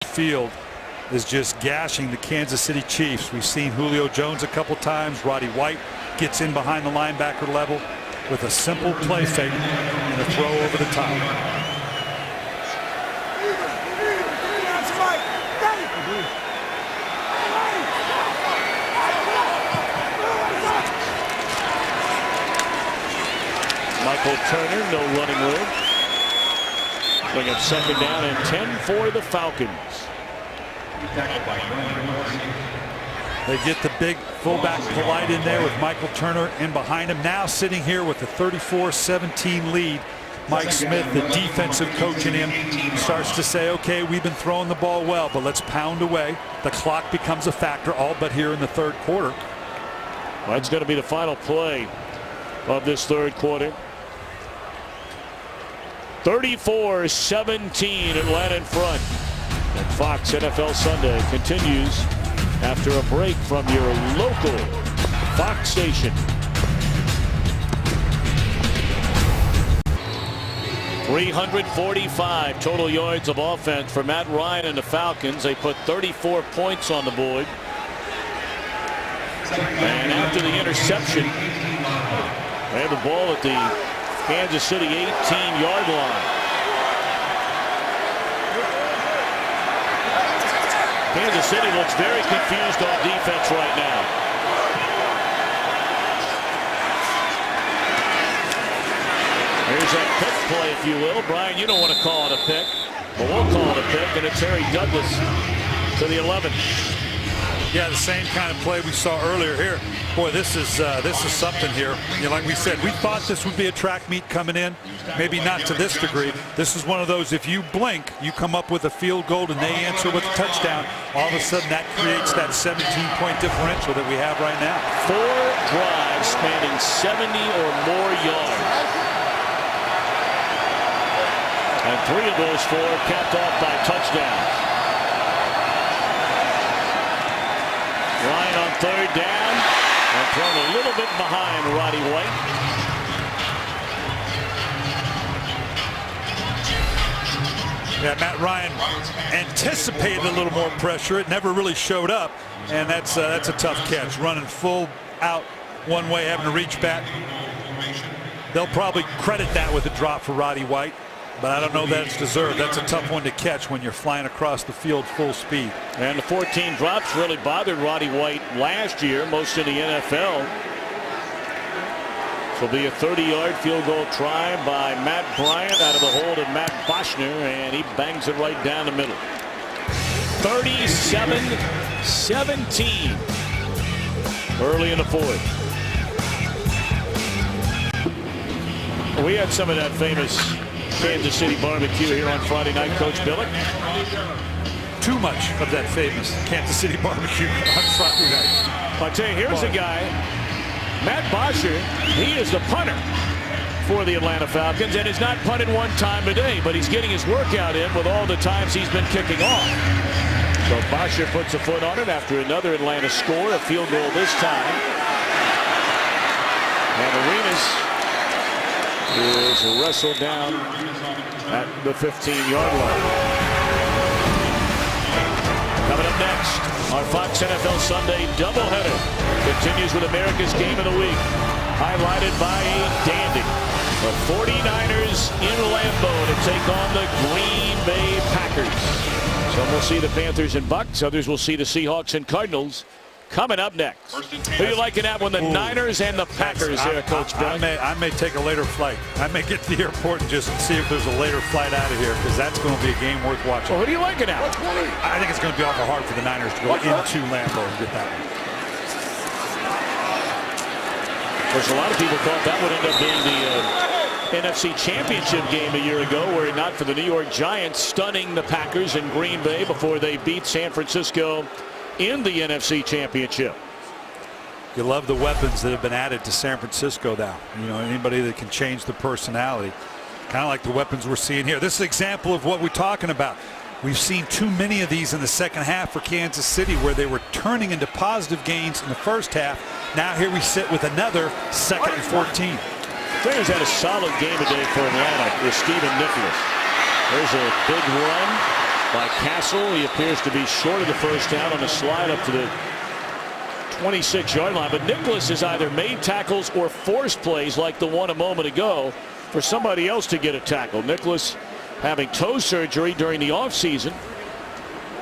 [SPEAKER 2] Field is just gashing the Kansas City Chiefs. We've seen Julio Jones a couple times, Roddy White gets in behind the linebacker level with a simple play fake and a throw over the top.
[SPEAKER 1] Michael Turner, no running room. Bring up 2nd down and 10 for the Falcons.
[SPEAKER 2] They get the big fullback Polite in there with Michael Turner in behind him. Now sitting here with a 34-17 lead. Mike Smith, the defensive coach in him, starts to say, okay, we've been throwing the ball well, but let's pound away. The clock becomes a factor, all but here in the 3rd quarter.
[SPEAKER 1] Well, that's going to be the final play of this 3rd quarter. 34-17, Atlanta in front. And Fox NFL Sunday continues after a break from your local Fox station. 345 total yards of offense for Matt Ryan and the Falcons. They put 34 points on the board. And after the interception, they have the ball at the Kansas City 18-yard line. Kansas City looks very confused on defense right now. Here's a pick play, if you will. Brian, you don't want to call it a pick, but we'll call it a pick, and it's Harry Douglas to the 11.
[SPEAKER 2] Yeah, the same kind of play we saw earlier here. Boy, this is something here. You know, like we said, we thought this would be a track meet coming in. Maybe not to this degree. This is one of those, if you blink, you come up with a field goal and they answer with a touchdown. All of a sudden, that creates that 17-point differential that we have right now.
[SPEAKER 1] 4 drives spanning 70 or more yards. And 3 of those 4 capped off by touchdowns. Ryan on 3rd down and thrown a little bit behind Roddy White.
[SPEAKER 2] Yeah, Matt Ryan anticipated a little more pressure. It never really showed up, and that's a tough catch. Running full out one way, having to reach back. They'll probably credit that with a drop for Roddy White, but I don't know that it's deserved. That's a tough one to catch when you're flying across the field full speed.
[SPEAKER 1] And the 14 drops really bothered Roddy White last year, most in the NFL. This will be a 30-yard field goal try by Matt Bryant out of the hold of Matt Boschner, and he bangs it right down the middle. 37-17 early in the 4th. We had some of that famous Kansas City barbecue here on Friday night, Coach Billick.
[SPEAKER 2] Too much of that famous Kansas City barbecue on Friday night.
[SPEAKER 1] I'll tell you, here's a guy, Matt Boschner. He is the punter for the Atlanta Falcons and has not punted one time today, but he's getting his workout in with all the times he's been kicking off. So Boschner puts a foot on it after another Atlanta score, a field goal this time. And Arenas is wrestled down at the 15-yard line. Coming up next, our Fox NFL Sunday doubleheader continues with America's Game of the Week, highlighted by a dandy. The 49ers in Lambeau to take on the Green Bay Packers. Some will see the Panthers and Bucks, others will see the Seahawks and Cardinals. Coming up next. Who you liking that one? The Niners and the Packers there, Coach Bill.
[SPEAKER 2] I may take a later flight. I may get to the airport and just see if there's a later flight out of here, because that's going to be a game worth watching.
[SPEAKER 1] Well, who do you liking now?
[SPEAKER 2] I think it's going to be awful hard for the Niners to go into Lambeau and get that one.
[SPEAKER 1] Of course, a lot of people thought that would end up being the NFC Championship game a year ago, were it not for the New York Giants stunning the Packers in Green Bay before they beat San Francisco in the NFC Championship.
[SPEAKER 2] You love the weapons that have been added to San Francisco now. You know, anybody that can change the personality. Kind of like the weapons we're seeing here. This is an example of what we're talking about. We've seen too many of these in the second half for Kansas City, where they were turning into positive gains in the first half. Now here we sit with another 2nd and 14.
[SPEAKER 1] Players had a solid game today for Atlanta with Stephen Nicholas. There's a big run by Castle. He appears to be short of the first down on a slide up to the 26-yard line. But Nicholas has either made tackles or forced plays like the one a moment ago for somebody else to get a tackle. Nicholas having toe surgery during the offseason.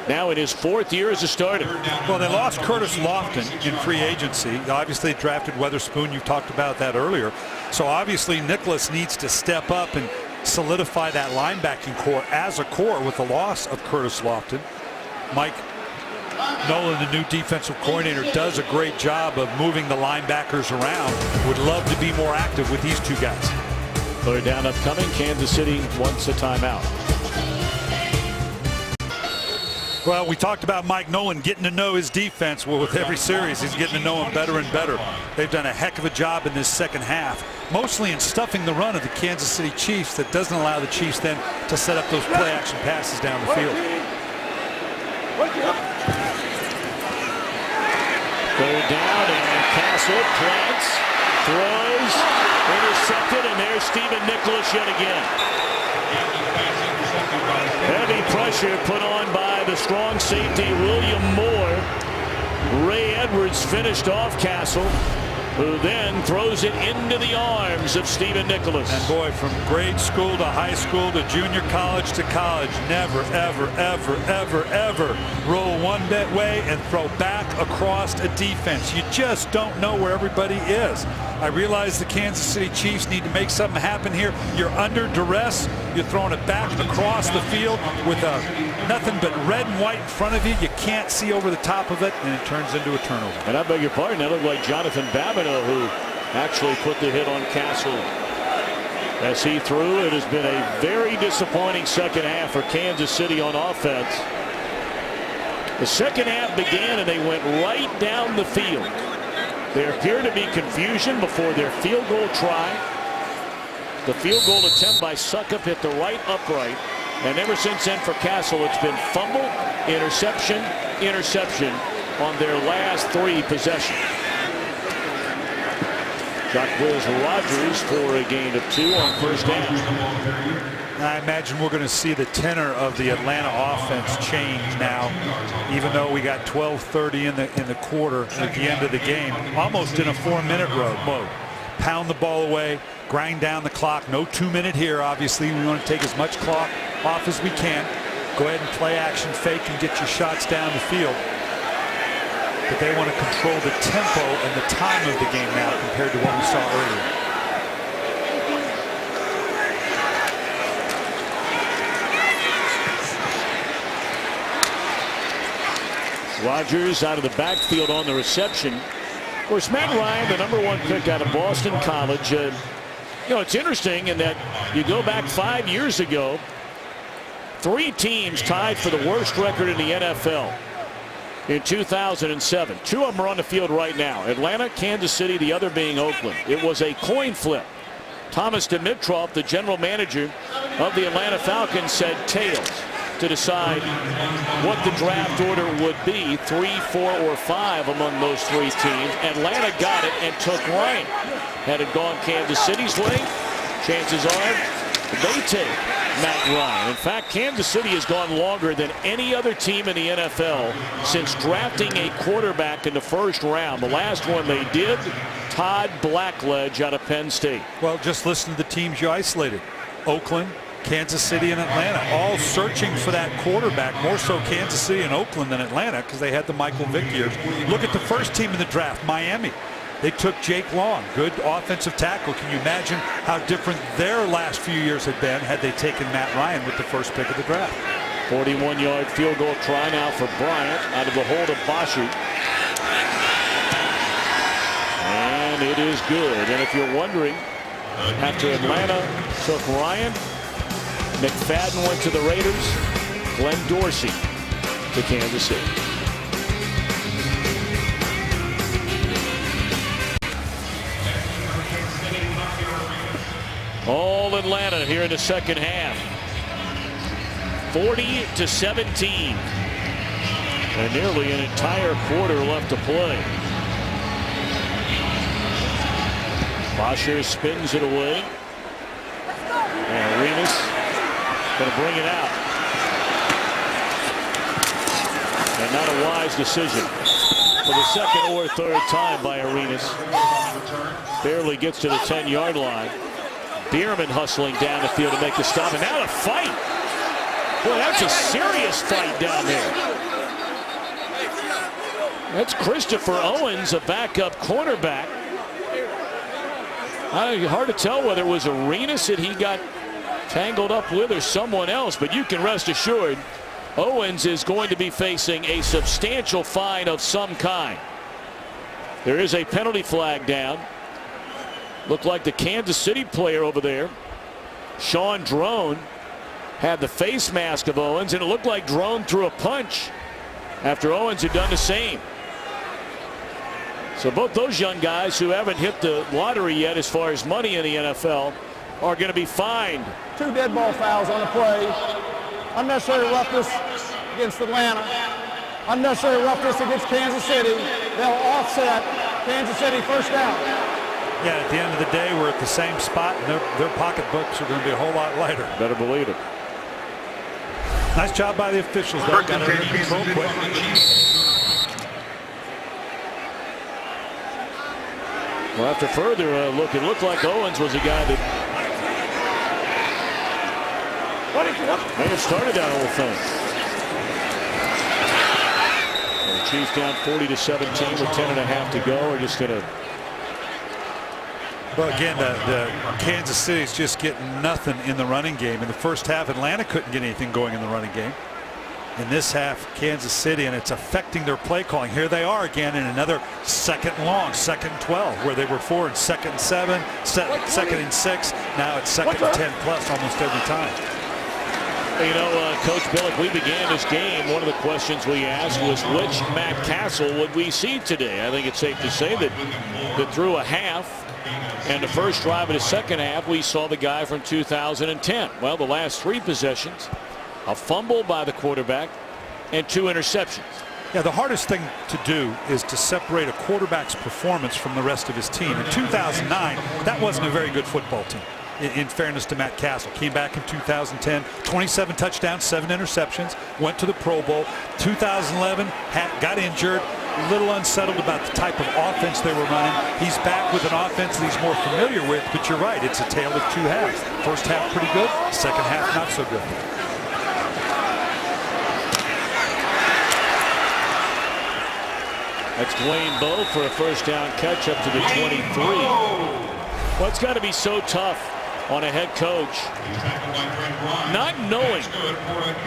[SPEAKER 1] Now in his 4th year as a starter.
[SPEAKER 2] Well, they lost Curtis Lofton in free agency. Obviously drafted Weatherspoon. You talked about that earlier. So obviously Nicholas needs to step up and solidify that linebacking core as a core with the loss of Curtis Lofton. Mike Nolan, the new defensive coordinator, does a great job of moving the linebackers around. Would love to be more active with these two guys.
[SPEAKER 1] 3rd down upcoming. Kansas City wants a timeout.
[SPEAKER 2] Well, we talked about Mike Nolan getting to know his defense. Well, with every series, he's getting to know him better and better. They've done a heck of a job in this second half, mostly in stuffing the run of the Kansas City Chiefs. That doesn't allow the Chiefs then to set up those play action passes down the field.
[SPEAKER 1] 3rd down, and Castle plants, throws, intercepted, and there's Stephen Nicholas yet again. Heavy pressure put on by the strong safety William Moore. Ray Edwards finished off Castle, who then throws it into the arms of Stephen Nicholas.
[SPEAKER 2] And boy, from grade school to high school to junior college to college, never, ever, ever, ever, ever roll one way and throw back across a defense. You just don't know where everybody is. I realize the Kansas City Chiefs need to make something happen here. You're under duress. You're throwing it back across the field with nothing but red and white in front of you. You can't see over the top of it, and it turns into a turnover.
[SPEAKER 1] And I beg your pardon, that looked like Jonathan Babineau who actually put the hit on Castle as he threw. It has been a very disappointing second half for Kansas City on offense. The second half began and they went right down the field. There appeared to be confusion before their field goal try. The field goal attempt by Suckup hit the right upright. And ever since then for Castle, it's been fumble, interception, interception on their last 3 possessions. Jacquizz Rodgers for a gain of 2 on 1st down.
[SPEAKER 2] I imagine we're going to see the tenor of the Atlanta offense change now, even though we got 12:30 in the quarter at the end of the game, almost in a 4-minute mode. Pound the ball away, grind down the clock. No 2-minute here. Obviously, we want to take as much clock off as we can. Go ahead and play action fake and get your shots down the field. But they want to control the tempo and the time of the game now compared to what we saw earlier.
[SPEAKER 1] Rodgers out of the backfield on the reception. Of course, Matt Ryan, the #1 pick out of Boston College. You know, it's interesting in that you go back 5 years ago, 3 teams tied for the worst record in the NFL in 2007. 2 of them are on the field right now. Atlanta, Kansas City, the other being Oakland. It was a coin flip. Thomas Dimitroff, the general manager of the Atlanta Falcons, said tails to decide what the draft order would be, 3, 4, or 5 among those 3 teams. Atlanta got it and took Ryan. Had it gone Kansas City's way, chances are they take Matt Ryan. In fact, Kansas City has gone longer than any other team in the NFL since drafting a quarterback in the 1st round. The last one they did, Todd Blackledge out of Penn State.
[SPEAKER 2] Well, just listen to the teams you isolated. Oakland, Kansas City, and Atlanta, all searching for that quarterback, more so Kansas City and Oakland than Atlanta because they had the Michael Vick years. Look at the first team in the draft, Miami. They took Jake Long, good offensive tackle. Can you imagine how different their last few years had been had they taken Matt Ryan with the first pick of the draft?
[SPEAKER 1] 41-yard field goal try now for Bryant out of the hold of Bosher. And it is good. And if you're wondering, after Atlanta took Ryan, McFadden went to the Raiders, Glenn Dorsey to Kansas City. All Atlanta here in the second half. 40-17. And nearly an entire quarter left to play. Bosher spins it away. And Arenas going to bring it out. And not a wise decision. for the second or third time by Arenas. Barely gets to the 10-yard line. Bierman hustling down the field to make the stop, and now a fight. Boy, that's a serious fight down there. That's Christopher Owens, a backup cornerback. Hard to tell whether it was Arenas that he got tangled up with or someone else, but you can rest assured Owens is going to be facing a substantial fine of some kind. There is a penalty flag down. Looked like the Kansas City player over there, Sean Drone, had the face mask of Owens, and it looked like Drone threw a punch after Owens had done the same. So both those young guys who haven't hit the lottery yet as far as money in the NFL are going to be fined.
[SPEAKER 3] 2 dead ball fouls on the play. Unnecessary roughness against Atlanta. Unnecessary roughness against Kansas City. They'll offset Kansas City first down.
[SPEAKER 2] Yeah, at the end of the day, we're at the same spot, and their pocketbooks are going to be a whole lot lighter.
[SPEAKER 1] Better believe it.
[SPEAKER 2] Nice job by the officials, though. Got it under control quick.
[SPEAKER 1] Well, after further look, it looked like Owens was a guy that may have started that whole thing. The Chiefs down 40-17 with 10.5 to go. We're just going to.
[SPEAKER 2] Well, again, the Kansas City's just getting nothing in the running game. In the first half, Atlanta couldn't get anything going in the running game. In this half, Kansas City, and it's affecting their play calling. Here they are again in another 2nd and long, 2nd and 12, where they were 4 and 2nd and 7, 2nd and 6. Now it's 2nd and 10 plus almost every time.
[SPEAKER 1] You know, Coach Billick, we began this game. One of the questions we asked was which Matt Castle would we see today? I think it's safe to say that through a half and the first drive of the second half, we saw the guy from 2010. Well, the last 3 possessions, a fumble by the quarterback and 2 interceptions.
[SPEAKER 2] Yeah, the hardest thing to do is to separate a quarterback's performance from the rest of his team. In 2009, that wasn't a very good football team. In fairness to Matt Castle, came back in 2010, 27 touchdowns, 7 interceptions, went to the Pro Bowl. 2011, got injured, a little unsettled about the type of offense they were running. He's back with an offense that he's more familiar with, but you're right, it's a tale of 2 halves. First half pretty good, second half not so good.
[SPEAKER 1] That's Dwayne Bowe for a first down catch up to the 23. Well, it's got to be so tough on a head coach not knowing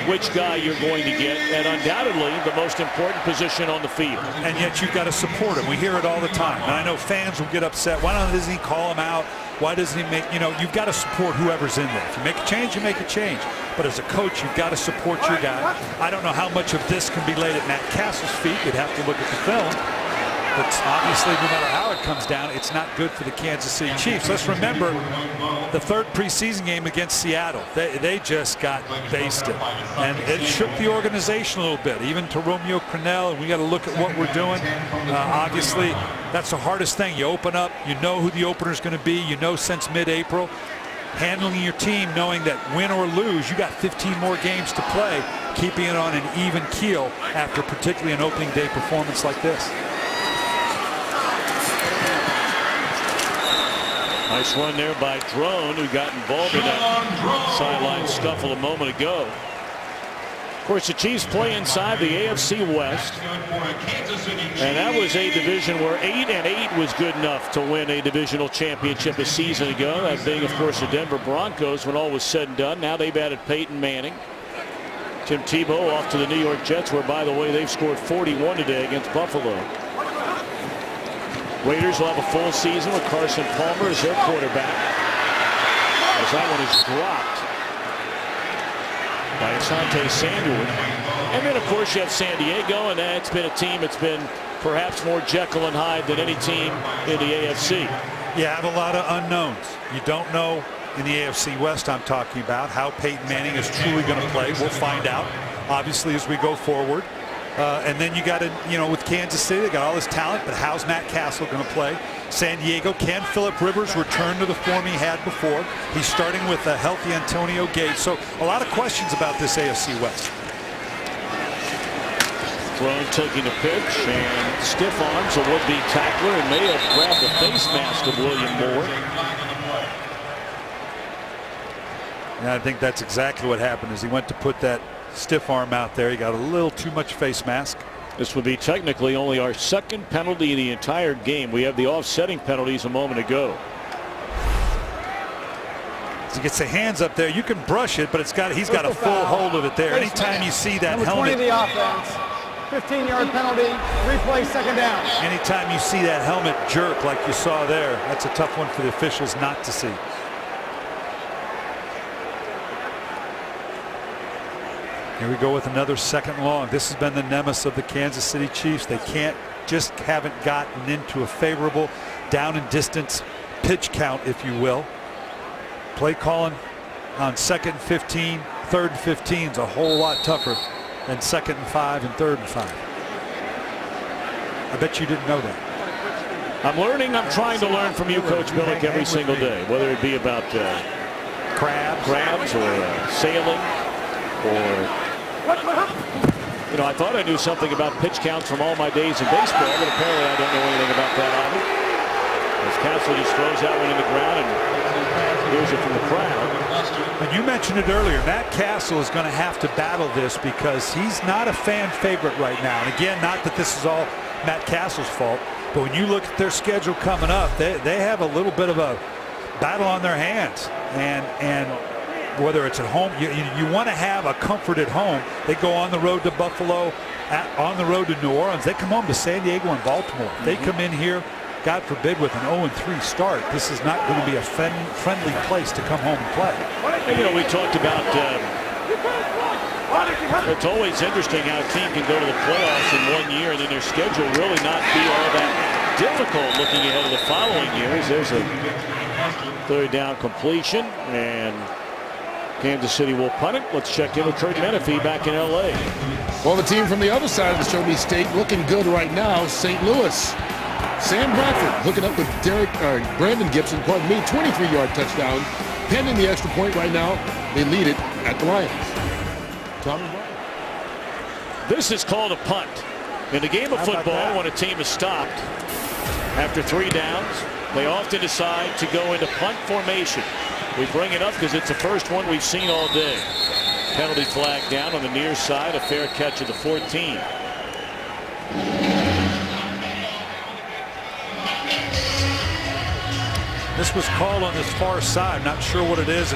[SPEAKER 1] which guy you're going to get, and undoubtedly the most important position on the field.
[SPEAKER 2] And yet you've got to support him. We hear it all the time. And I know fans will get upset. Why doesn't he call him out? Why doesn't he make, you've got to support whoever's in there. If you make a change, you make a change. But as a coach, you've got to support your guy. I don't know how much of this can be laid at Matt Castle's feet. You'd have to look at the film. But obviously, no matter how it comes down, it's not good for the Kansas City Chiefs. Let's remember the 3rd preseason game against Seattle. They just got basted. And it shook the organization a little bit, even to Romeo Crennel. And we got to look at what we're doing. Obviously, that's the hardest thing. You open up, you know who the opener is going to be. You know since mid-April. Handling your team, knowing that win or lose, you got 15 more games to play, keeping it on an even keel after particularly an opening day performance like this.
[SPEAKER 1] Nice run there by Drone, who got involved in that sideline scuffle a moment ago. Of course, the Chiefs play inside the AFC West, and that was a division where 8-8 was good enough to win a divisional championship a season ago. That being, of course, the Denver Broncos when all was said and done. Now they've added Peyton Manning. Tim Tebow off to the New York Jets, where, by the way, they've scored 41 today against Buffalo. Raiders will have a full season with Carson Palmer as their quarterback, as that one is dropped by Asante Samuel. And then, of course, you have San Diego, and it's been a team that's been perhaps more Jekyll and Hyde than any team in the AFC.
[SPEAKER 2] You have a lot of unknowns. You don't know in the AFC West I'm talking about how Peyton Manning is truly going to play. We'll find out, obviously, as we go forward. And then you got to, with Kansas City, they got all this talent, but how's Matt Castle going to play? San Diego, can Phillip Rivers return to the form he had before? He's starting with a healthy Antonio Gates. So a lot of questions about this AFC West.
[SPEAKER 1] thrown, taking a pitch, and stiff arms a would-be tackler, and may have grabbed the face mask of William Moore.
[SPEAKER 2] And I think that's exactly what happened. As he went to put that stiff arm out there, he got a little too much face mask.
[SPEAKER 1] This would be technically only our second penalty of the entire game. We have the offsetting penalties a moment ago.
[SPEAKER 2] As he gets the hands up there, you can brush it, but he's got a full hold of it there. Anytime you see that
[SPEAKER 3] Number
[SPEAKER 2] helmet,
[SPEAKER 3] 20 the offense, 15-yard penalty, replay, second down.
[SPEAKER 2] anytime you see that helmet jerk like you saw there, that's a tough one for the officials not to see. Here we go with another second long. This has been the nemesis of the Kansas City Chiefs. They haven't gotten into a favorable down and distance pitch count, if you will. Play calling on 2nd and 15, 3rd and 15 is a whole lot tougher than 2nd and 5 and 3rd and 5. I bet you didn't know that.
[SPEAKER 1] I'm learning. I'm trying to learn from you, Coach Billick, every single day, whether it be about crabs or sailing or, I thought I knew something about pitch counts from all my days in baseball, but apparently I don't know anything about that either. As Castle just throws that one in the ground and hears it from the crowd.
[SPEAKER 2] And you mentioned it earlier, Matt Castle is going to have to battle this because he's not a fan favorite right now. And again, not that this is all Matt Castle's fault, but when you look at their schedule coming up, they have a little bit of a battle on their hands. And whether it's at home, you want to have a comfort at home. They go on the road to Buffalo, on the road to New Orleans. They come home to San Diego and Baltimore. They come in here, God forbid, with an 0-3 start. This is not going to be a friendly place to come home and play.
[SPEAKER 1] And, we talked about it's always interesting how a team can go to the playoffs in one year and then their schedule really not be all that difficult looking ahead of the following years. There's a 3rd down completion, and Kansas City will punt it. Let's check in with Kurt Menefee back in L.A.
[SPEAKER 4] Well, the team from the other side of the Show Me State looking good right now, St. Louis. Sam Bradford hooking up with Brandon Gibson, 23-yard touchdown. Pending the extra point right now, they lead it at the Lions. Tommy Brown.
[SPEAKER 1] This is called a punt. In the game of football, when a team is stopped after 3 downs, they often decide to go into punt formation. We bring it up because it's the first one we've seen all day. Penalty flag down on the near side, a fair catch at the 14.
[SPEAKER 2] This was called on this far side. Not sure what it is.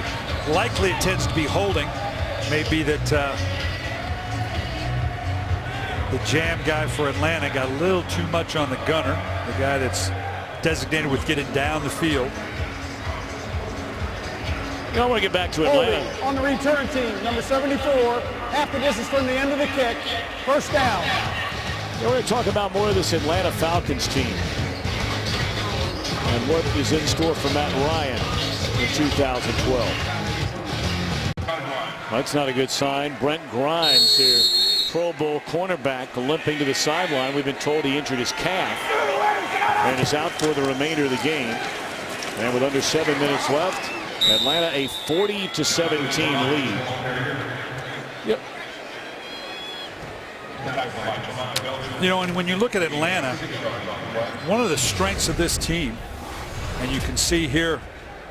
[SPEAKER 2] Likely it tends to be holding. Maybe that the jam guy for Atlanta got a little too much on the gunner, the guy that's designated with getting down the field.
[SPEAKER 1] I want to get back to Atlanta.
[SPEAKER 3] Holding on the return team, number 74, half the distance from the end of the kick, first down.
[SPEAKER 1] We're going to talk about more of this Atlanta Falcons team and what is in store for Matt Ryan in 2012. That's not a good sign. Brent Grimes here, Pro Bowl cornerback, limping to the sideline. We've been told he injured his calf and is out for the remainder of the game. And with under 7 minutes left, Atlanta a 40-17 lead. Yep.
[SPEAKER 2] And when you look at Atlanta, one of the strengths of this team, and you can see here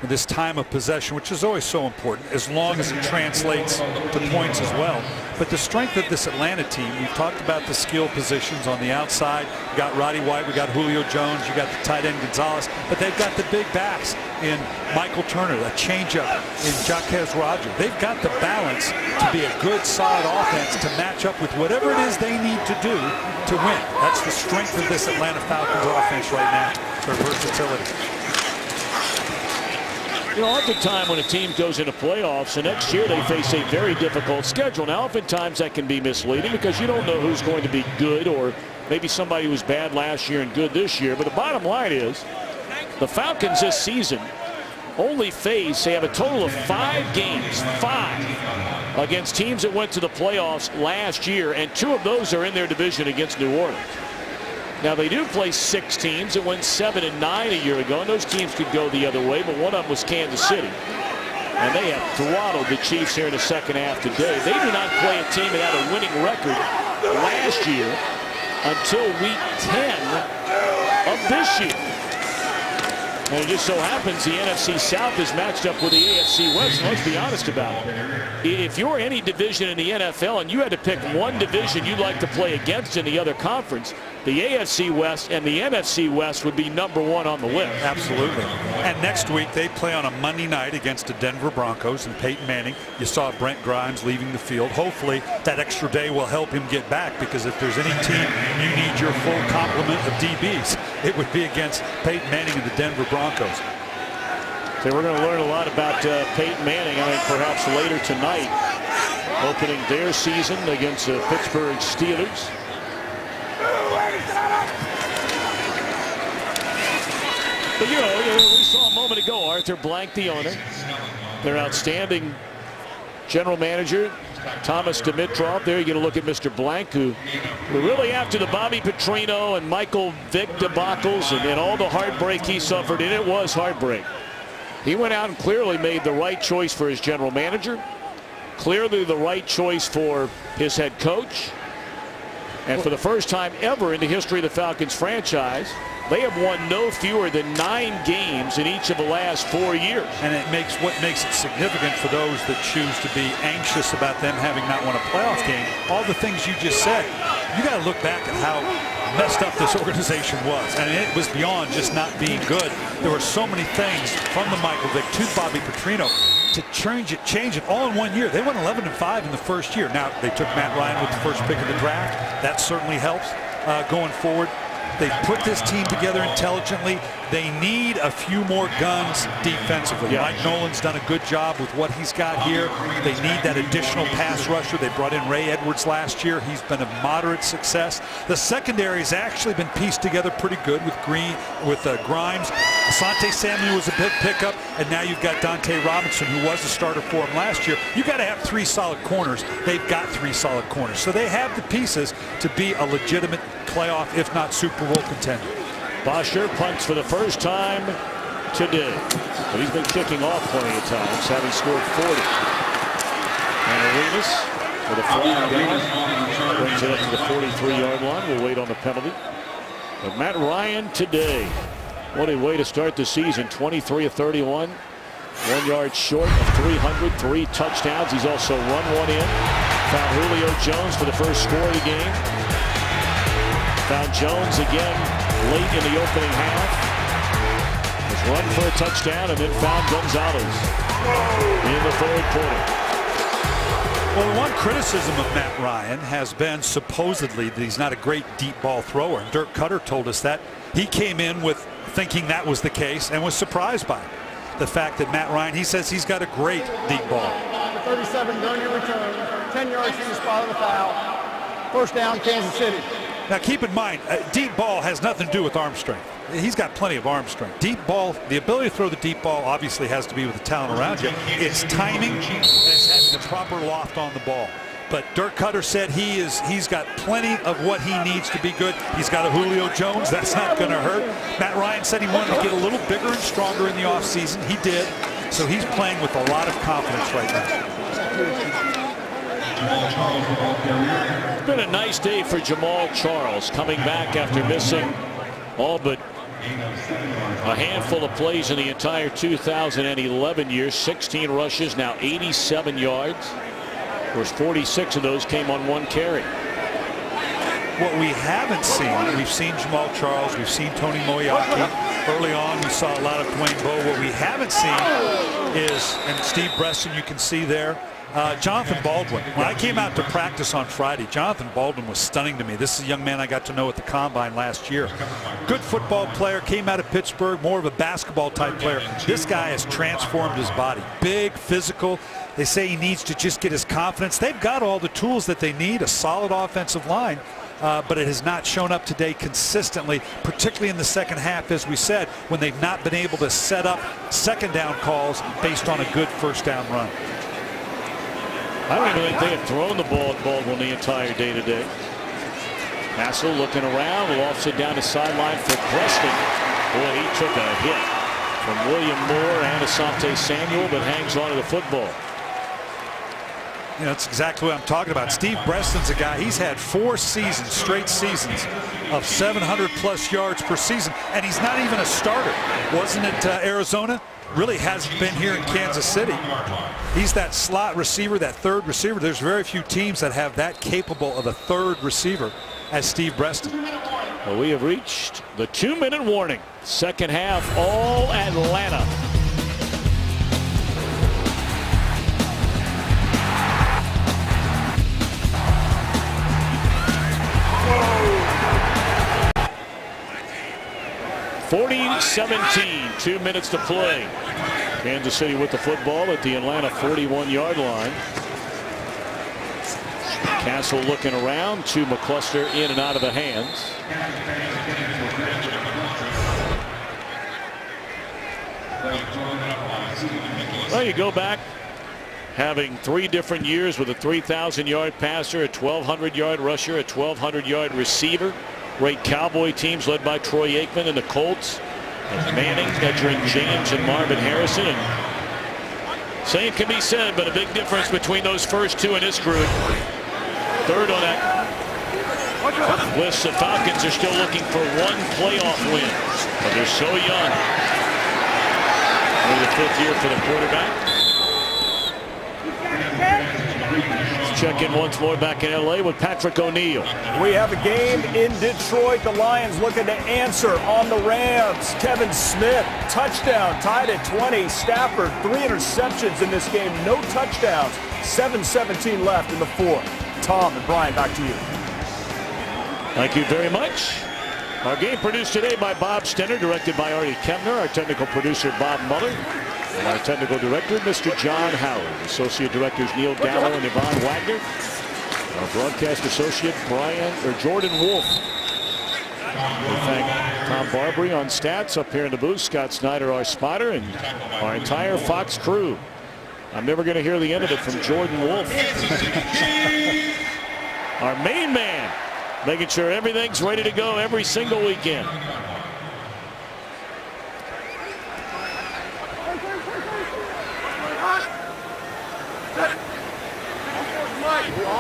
[SPEAKER 2] with this time of possession, which is always so important, as long as it translates to points as well. But the strength of this Atlanta team, we've talked about the skill positions on the outside. We got Roddy White, we got Julio Jones, you got the tight end Gonzalez, but they've got the big backs in Michael Turner, a changeup in Jaquez Roger. They've got the balance to be a good, solid offense to match up with whatever it is they need to do to win. That's the strength of this Atlanta Falcons offense right now, their versatility.
[SPEAKER 1] Oftentimes when a team goes into playoffs, the next year they face a very difficult schedule. Now, oftentimes that can be misleading because you don't know who's going to be good, or maybe somebody who was bad last year and good this year. But the bottom line is the Falcons this season only they have a total of 5 games, 5, against teams that went to the playoffs last year, and 2 of those are in their division against New Orleans. Now, they do play 6 teams that went 7-9 a year ago, and those teams could go the other way, but one of them was Kansas City. And they have throttled the Chiefs here in the second half today. They do not play a team that had a winning record last year until week 10 of this year. And it just so happens the NFC South is matched up with the AFC West. Let's be honest about it. If you're any division in the NFL and you had to pick one division you'd like to play against in the other conference, the AFC West and the NFC West would be #1 on the list.
[SPEAKER 2] Absolutely. And next week they play on a Monday night against the Denver Broncos and Peyton Manning. You saw Brent Grimes leaving the field. Hopefully that extra day will help him get back, because if there's any team you need your full complement of DBs, it would be against Peyton Manning and the Denver Broncos.
[SPEAKER 1] So we're going to learn a lot about Peyton Manning, I think, perhaps later tonight, opening their season against the Pittsburgh Steelers. But, you know, we saw a moment ago Arthur Blank, the owner, their outstanding general manager, Thomas Dimitrov. There you're going to look at Mr. Blank, who really, after the Bobby Petrino and Michael Vick debacles and all the heartbreak he suffered, and it was heartbreak, he went out and clearly made the right choice for his general manager, clearly the right choice for his head coach, and for the first time ever in the history of the Falcons franchise, they have won no fewer than 9 games in each of the last 4 years.
[SPEAKER 2] And it makes what makes it significant for those that choose to be anxious about them having not won a playoff game. All the things you just said, you got to look back at how messed up this organization was. And it was beyond just not being good. There were so many things from the Michael Vick to Bobby Petrino to change it all in 1 year. They went 11-5 in the first year. Now, they took Matt Ryan with the first pick of the draft. That certainly helps going forward. They put this team together intelligently. They need a few more guns defensively.
[SPEAKER 1] Yeah.
[SPEAKER 2] Mike Nolan's done a good job with what he's got here. They need that additional pass rusher. They brought in Ray Edwards last year. He's been a moderate success. The secondary has actually been pieced together pretty good with Grimes. Asante Samuel was a big pickup, and now you've got Dante Robinson, who was a starter for him last year. You've got to have 3 solid corners. They've got 3 solid corners. So they have the pieces to be a legitimate playoff, if not Super Bowl contender.
[SPEAKER 1] Bosher punts for the first time today. But he's been kicking off plenty of times, having scored 40. And Arenas with a flag down. Brings it up to the 43-yard line. We'll wait on the penalty. But Matt Ryan today, what a way to start the season. 23 of 31. 1 yard short of 300. 3 touchdowns. He's also run one in. Found Julio Jones for the first score of the game. Found Jones again late in the opening half. Has run for a touchdown and then found Gonzalez in the 3rd quarter.
[SPEAKER 2] Well, the one criticism of Matt Ryan has been supposedly that he's not a great deep ball thrower. And Dirk Cutter told us that. He came in with thinking that was the case and was surprised by it. The fact that Matt Ryan, he says he's got a great deep ball.
[SPEAKER 3] 37 during your return, 10 yards from the spot of the foul. First down, Kansas City.
[SPEAKER 2] Now keep in mind, deep ball has nothing to do with arm strength. He's got plenty of arm strength. Deep ball, the ability to throw the deep ball obviously has to be with the talent around you. It's timing and it's having the proper loft on the ball. But Dirk Cutter said he's got plenty of what he needs to be good. He's got a Julio Jones. That's not going to hurt. Matt Ryan said he wanted to get a little bigger and stronger in the offseason. He did. So he's playing with a lot of confidence right now.
[SPEAKER 1] It's been a nice day for Jamal Charles, coming back after missing all but a handful of plays in the entire 2011 year. 16 rushes, now 87 yards. Of course, 46 of those came on 1 carry.
[SPEAKER 2] What we haven't seen, we've seen Jamal Charles, we've seen Tony Moyaki. Early on, we saw a lot of Dwayne Bowe. What we haven't seen is, and Steve Breston, you can see there, Jonathan Baldwin. When I came out to practice on Friday, Jonathan Baldwin was stunning to me. This is a young man I got to know at the Combine last year. Good football player, came out of Pittsburgh, more of a basketball type player. This guy has transformed his body. Big, physical. They say he needs to just get his confidence. They've got all the tools that they need, a solid offensive line, but it has not shown up today consistently, particularly in the second half, as we said, when they've not been able to set up second down calls based on a good first down run.
[SPEAKER 1] I don't even think they have thrown the ball at Baldwin the entire day today. Hassel looking around, will offset down the sideline for Preston. Boy, he took a hit from William Moore and Asante Samuel, but hangs on to the football.
[SPEAKER 2] You know, that's exactly what I'm talking about. Steve Breaston's a guy, he's had 4 seasons, straight seasons of 700+ yards per season, and he's not even a starter. Wasn't it Arizona? Really hasn't been here in Kansas City. He's that slot receiver, that third receiver. There's very few teams that have that capable of a third receiver as Steve Breaston.
[SPEAKER 1] Well, we have reached the 2-minute warning. Second half, all Atlanta. (40-17), 2 minutes to play. Kansas City with the football at the Atlanta 41-yard line. Castle looking around to McCluster, in and out of the hands. Well, you go back having 3 different years with a 3,000-yard passer, a 1,200-yard rusher, a 1,200-yard receiver. Great Cowboy teams led by Troy Aikman and the Colts. And Manning, Edgerrin James, and Marvin Harrison. And same can be said, but a big difference between those first 2 in this group. Third on that list, the Falcons are still looking for 1 playoff win, but they're so young. Only the 5th year for the quarterback. Let's check in once more back in LA with Patrick O'Neill.
[SPEAKER 8] We have a game in Detroit. The Lions looking to answer on the Rams. Kevin Smith, touchdown, tied at 20. Stafford, 3 interceptions in this game, no touchdowns. 7:17 left in the 4th. Tom and Brian, back to you.
[SPEAKER 1] Thank you very much. Our game produced today by Bob Stenner, directed by Artie Kemner, our technical producer Bob Muller, and our technical director Mr. John Howard. Associate directors Neil Gallo and Yvonne Wagner. Our broadcast associate Jordan Wolf. We thank Tom Barbary on stats up here in the booth, Scott Snyder, our spotter, and our entire Fox crew. I'm never going to hear the end of it from Jordan Wolf. Our main man, making sure everything's ready to go every single weekend.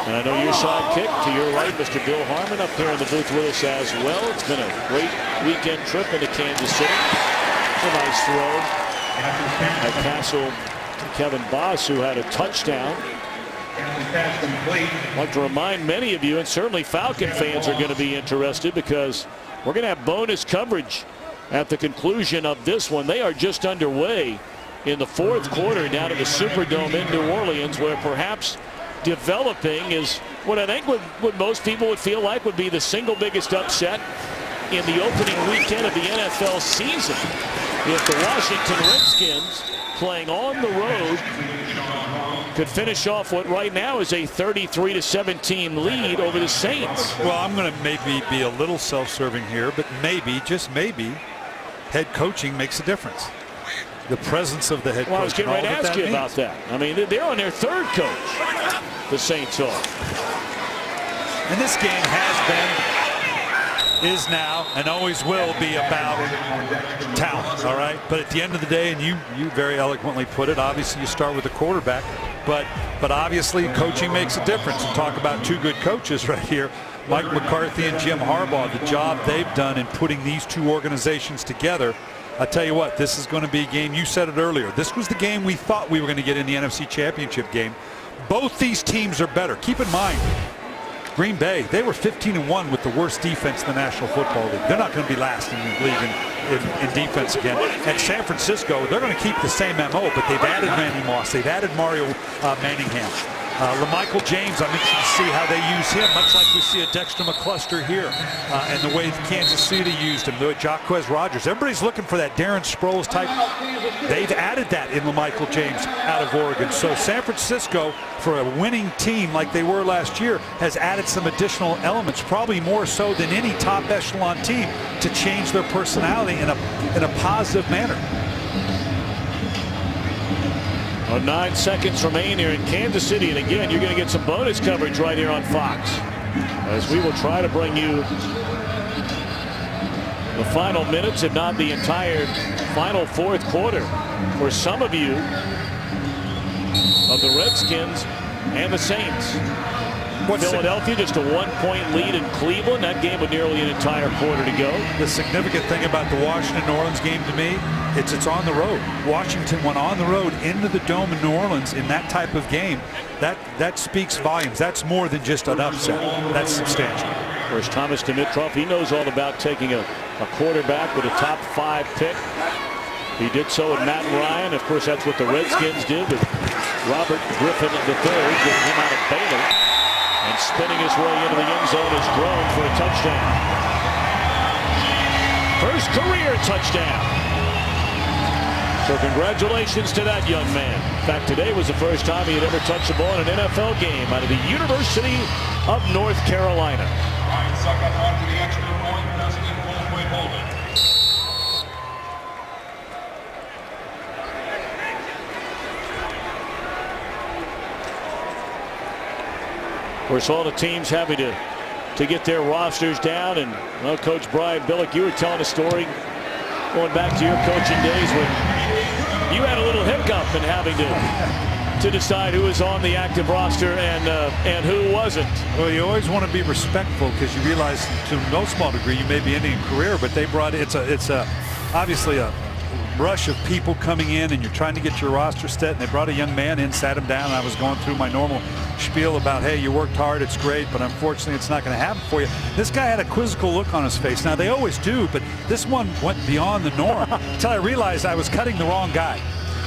[SPEAKER 1] And I know your sidekick to your right, Mr. Bill Harmon, up here in the booth with us as well. It's been a great weekend trip into Kansas City. It's a nice throw at Castle. Kevin Boss, who had a touchdown. I'd like to remind many of you, and certainly Falcon fans are going to be interested, because we're going to have bonus coverage at the conclusion of this one. They are just underway in the 4th quarter down at the Superdome in New Orleans, where perhaps developing is what I think what most people would feel like would be the single biggest upset in the opening weekend of the NFL season. If the Washington Redskins, playing on the road, could finish off what right now is a 33-17 lead over the Saints.
[SPEAKER 2] Well, I'm going to maybe be a little self-serving here, but maybe, just maybe, head coaching makes a difference. The presence of the head coach.
[SPEAKER 1] Well, I was getting ready to ask you about that. I mean, they're on their 3rd coach, the Saints are.
[SPEAKER 2] And this game has been, is now, and always will be about talent, all right? But at the end of the day, and you very eloquently put it, obviously you start with the quarterback, but obviously coaching makes a difference. And talk about 2 good coaches right here, Mike McCarthy and Jim Harbaugh, the job they've done in putting these 2 organizations together. I tell you what, this is going to be a game, you said it earlier, this was the game we thought we were going to get in the NFC Championship game. Both these teams are better. Keep in mind, Green Bay, they were 15-1 with the worst defense in the National Football League. They're not going to be last in the league in defense again. At San Francisco, they're going to keep the same MO, but they've added Randy Moss. They've added Mario Manningham. LaMichael James, I'm interested to see how they use him, much like we see a Dexter McCluster here, and the way Kansas City used him, the Jaquez Rogers. Everybody's looking for that Darren Sproles type. They've added that in LaMichael James out of Oregon. So San Francisco, for a winning team like they were last year, has added some additional elements, probably more so than any top echelon team, to change their personality in a positive manner.
[SPEAKER 1] 9 seconds remain here in Kansas City, and again, you're going to get some bonus coverage right here on Fox, as we will try to bring you the final minutes, if not the entire final 4th quarter. For some of you of the Redskins, and the Saints. Philadelphia just a 1-point lead in Cleveland. That game with nearly an entire quarter to go.
[SPEAKER 2] The significant thing about the Washington-New Orleans game to me, it's on the road. Washington went on the road into the Dome in New Orleans in that type of game. That speaks volumes. That's more than just an upset. That's substantial.
[SPEAKER 1] Whereas Thomas Dimitrov, he knows all about taking a quarterback with a top 5 pick. He did so with Matt Ryan. Of course, that's what the Redskins did with Robert Griffin III, getting him out of Baylor. And spinning his way into the end zone is thrown for a touchdown. First career touchdown. So congratulations to that young man. In fact, today was the first time he had ever touched the ball in an NFL game out of the University of North Carolina.
[SPEAKER 6] Ryan Suckup on to the extra point. President Goldwyn Holden.
[SPEAKER 1] Of course, all the teams having to get their rosters down. And, well, Coach Brian Billick, you were telling a story going back to your coaching days when you had a little hiccup in having to decide who was on the active roster and who wasn't.
[SPEAKER 2] Well, you always want to be respectful because you realize to no small degree you may be ending a career, but they brought it's obviously a rush of people coming in and you're trying to get your roster set, and they brought a young man in, sat him down, and I was going through my normal spiel about, hey, you worked hard, it's great, but unfortunately it's not going to happen for you. This guy had a quizzical look on his face. Now they always do, but this one went beyond the norm until I realized I was cutting the wrong guy.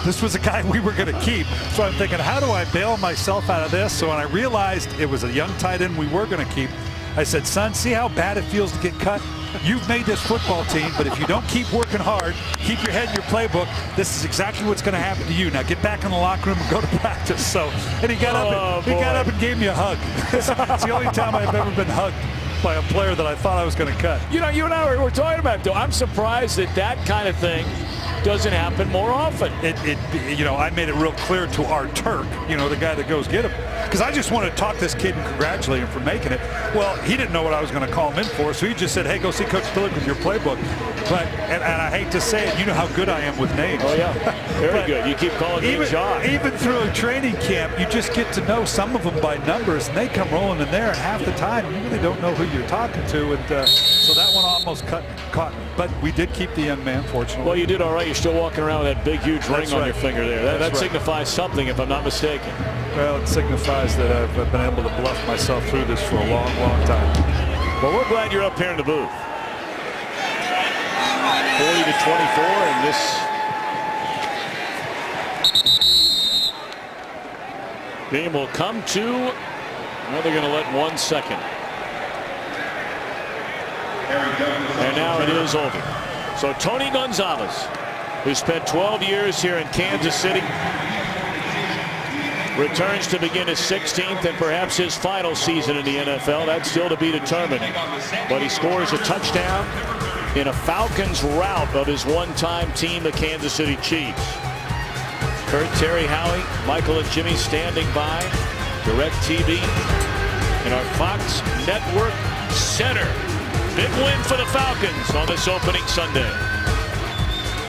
[SPEAKER 2] This was a guy we were going to keep. So I'm thinking, how do I bail myself out of this? So when I realized it was a young tight end we were going to keep, I said, son, see how bad it feels to get cut? You've made this football team, but if you don't keep working hard, keep your head in your playbook, this is exactly what's going to happen to you. Now get back in the locker room and go to practice. So, and he got up and gave me a hug. It's the only time I've ever been hugged by a player that I thought I was going to cut.
[SPEAKER 1] You know, you and I were talking about it, though. I'm surprised that kind of thing doesn't happen more often.
[SPEAKER 2] You know, I made it real clear to our Turk, you know, the guy that goes get him, because I just wanted to talk this kid and congratulate him for making it. Well, he didn't know what I was going to call him in for, so he just said, hey, go see Coach Billick with your playbook. But, and I hate to say it, you know how good I am with names.
[SPEAKER 1] Oh, yeah, very good. You keep calling me John.
[SPEAKER 2] Even through a training camp, you just get to know some of them by numbers, and they come rolling in there, and half the time, you really don't know who you're talking to, and so that one almost caught me. But we did keep the young man, fortunately.
[SPEAKER 1] Well, you did all right. You're still walking around with that big, huge ring on your finger there. That
[SPEAKER 2] right.
[SPEAKER 1] signifies something, if I'm not mistaken.
[SPEAKER 2] Well, it signifies that I've been able to bluff myself through this for a long, long time.
[SPEAKER 1] Well, we're glad you're up here in the booth. 40-24, and this game will come to, well, they're going to let 1 second. And now it is over. So Tony Gonzalez, who spent 12 years here in Kansas City, returns to begin his 16th and perhaps his final season in the NFL. That's still to be determined. But he scores a touchdown in a Falcons rout of his one-time team, the Kansas City Chiefs. Kurt, Terry, Howie, Michael and Jimmy standing by. DirecTV in our Fox Network Center. Big win for the Falcons on this opening Sunday.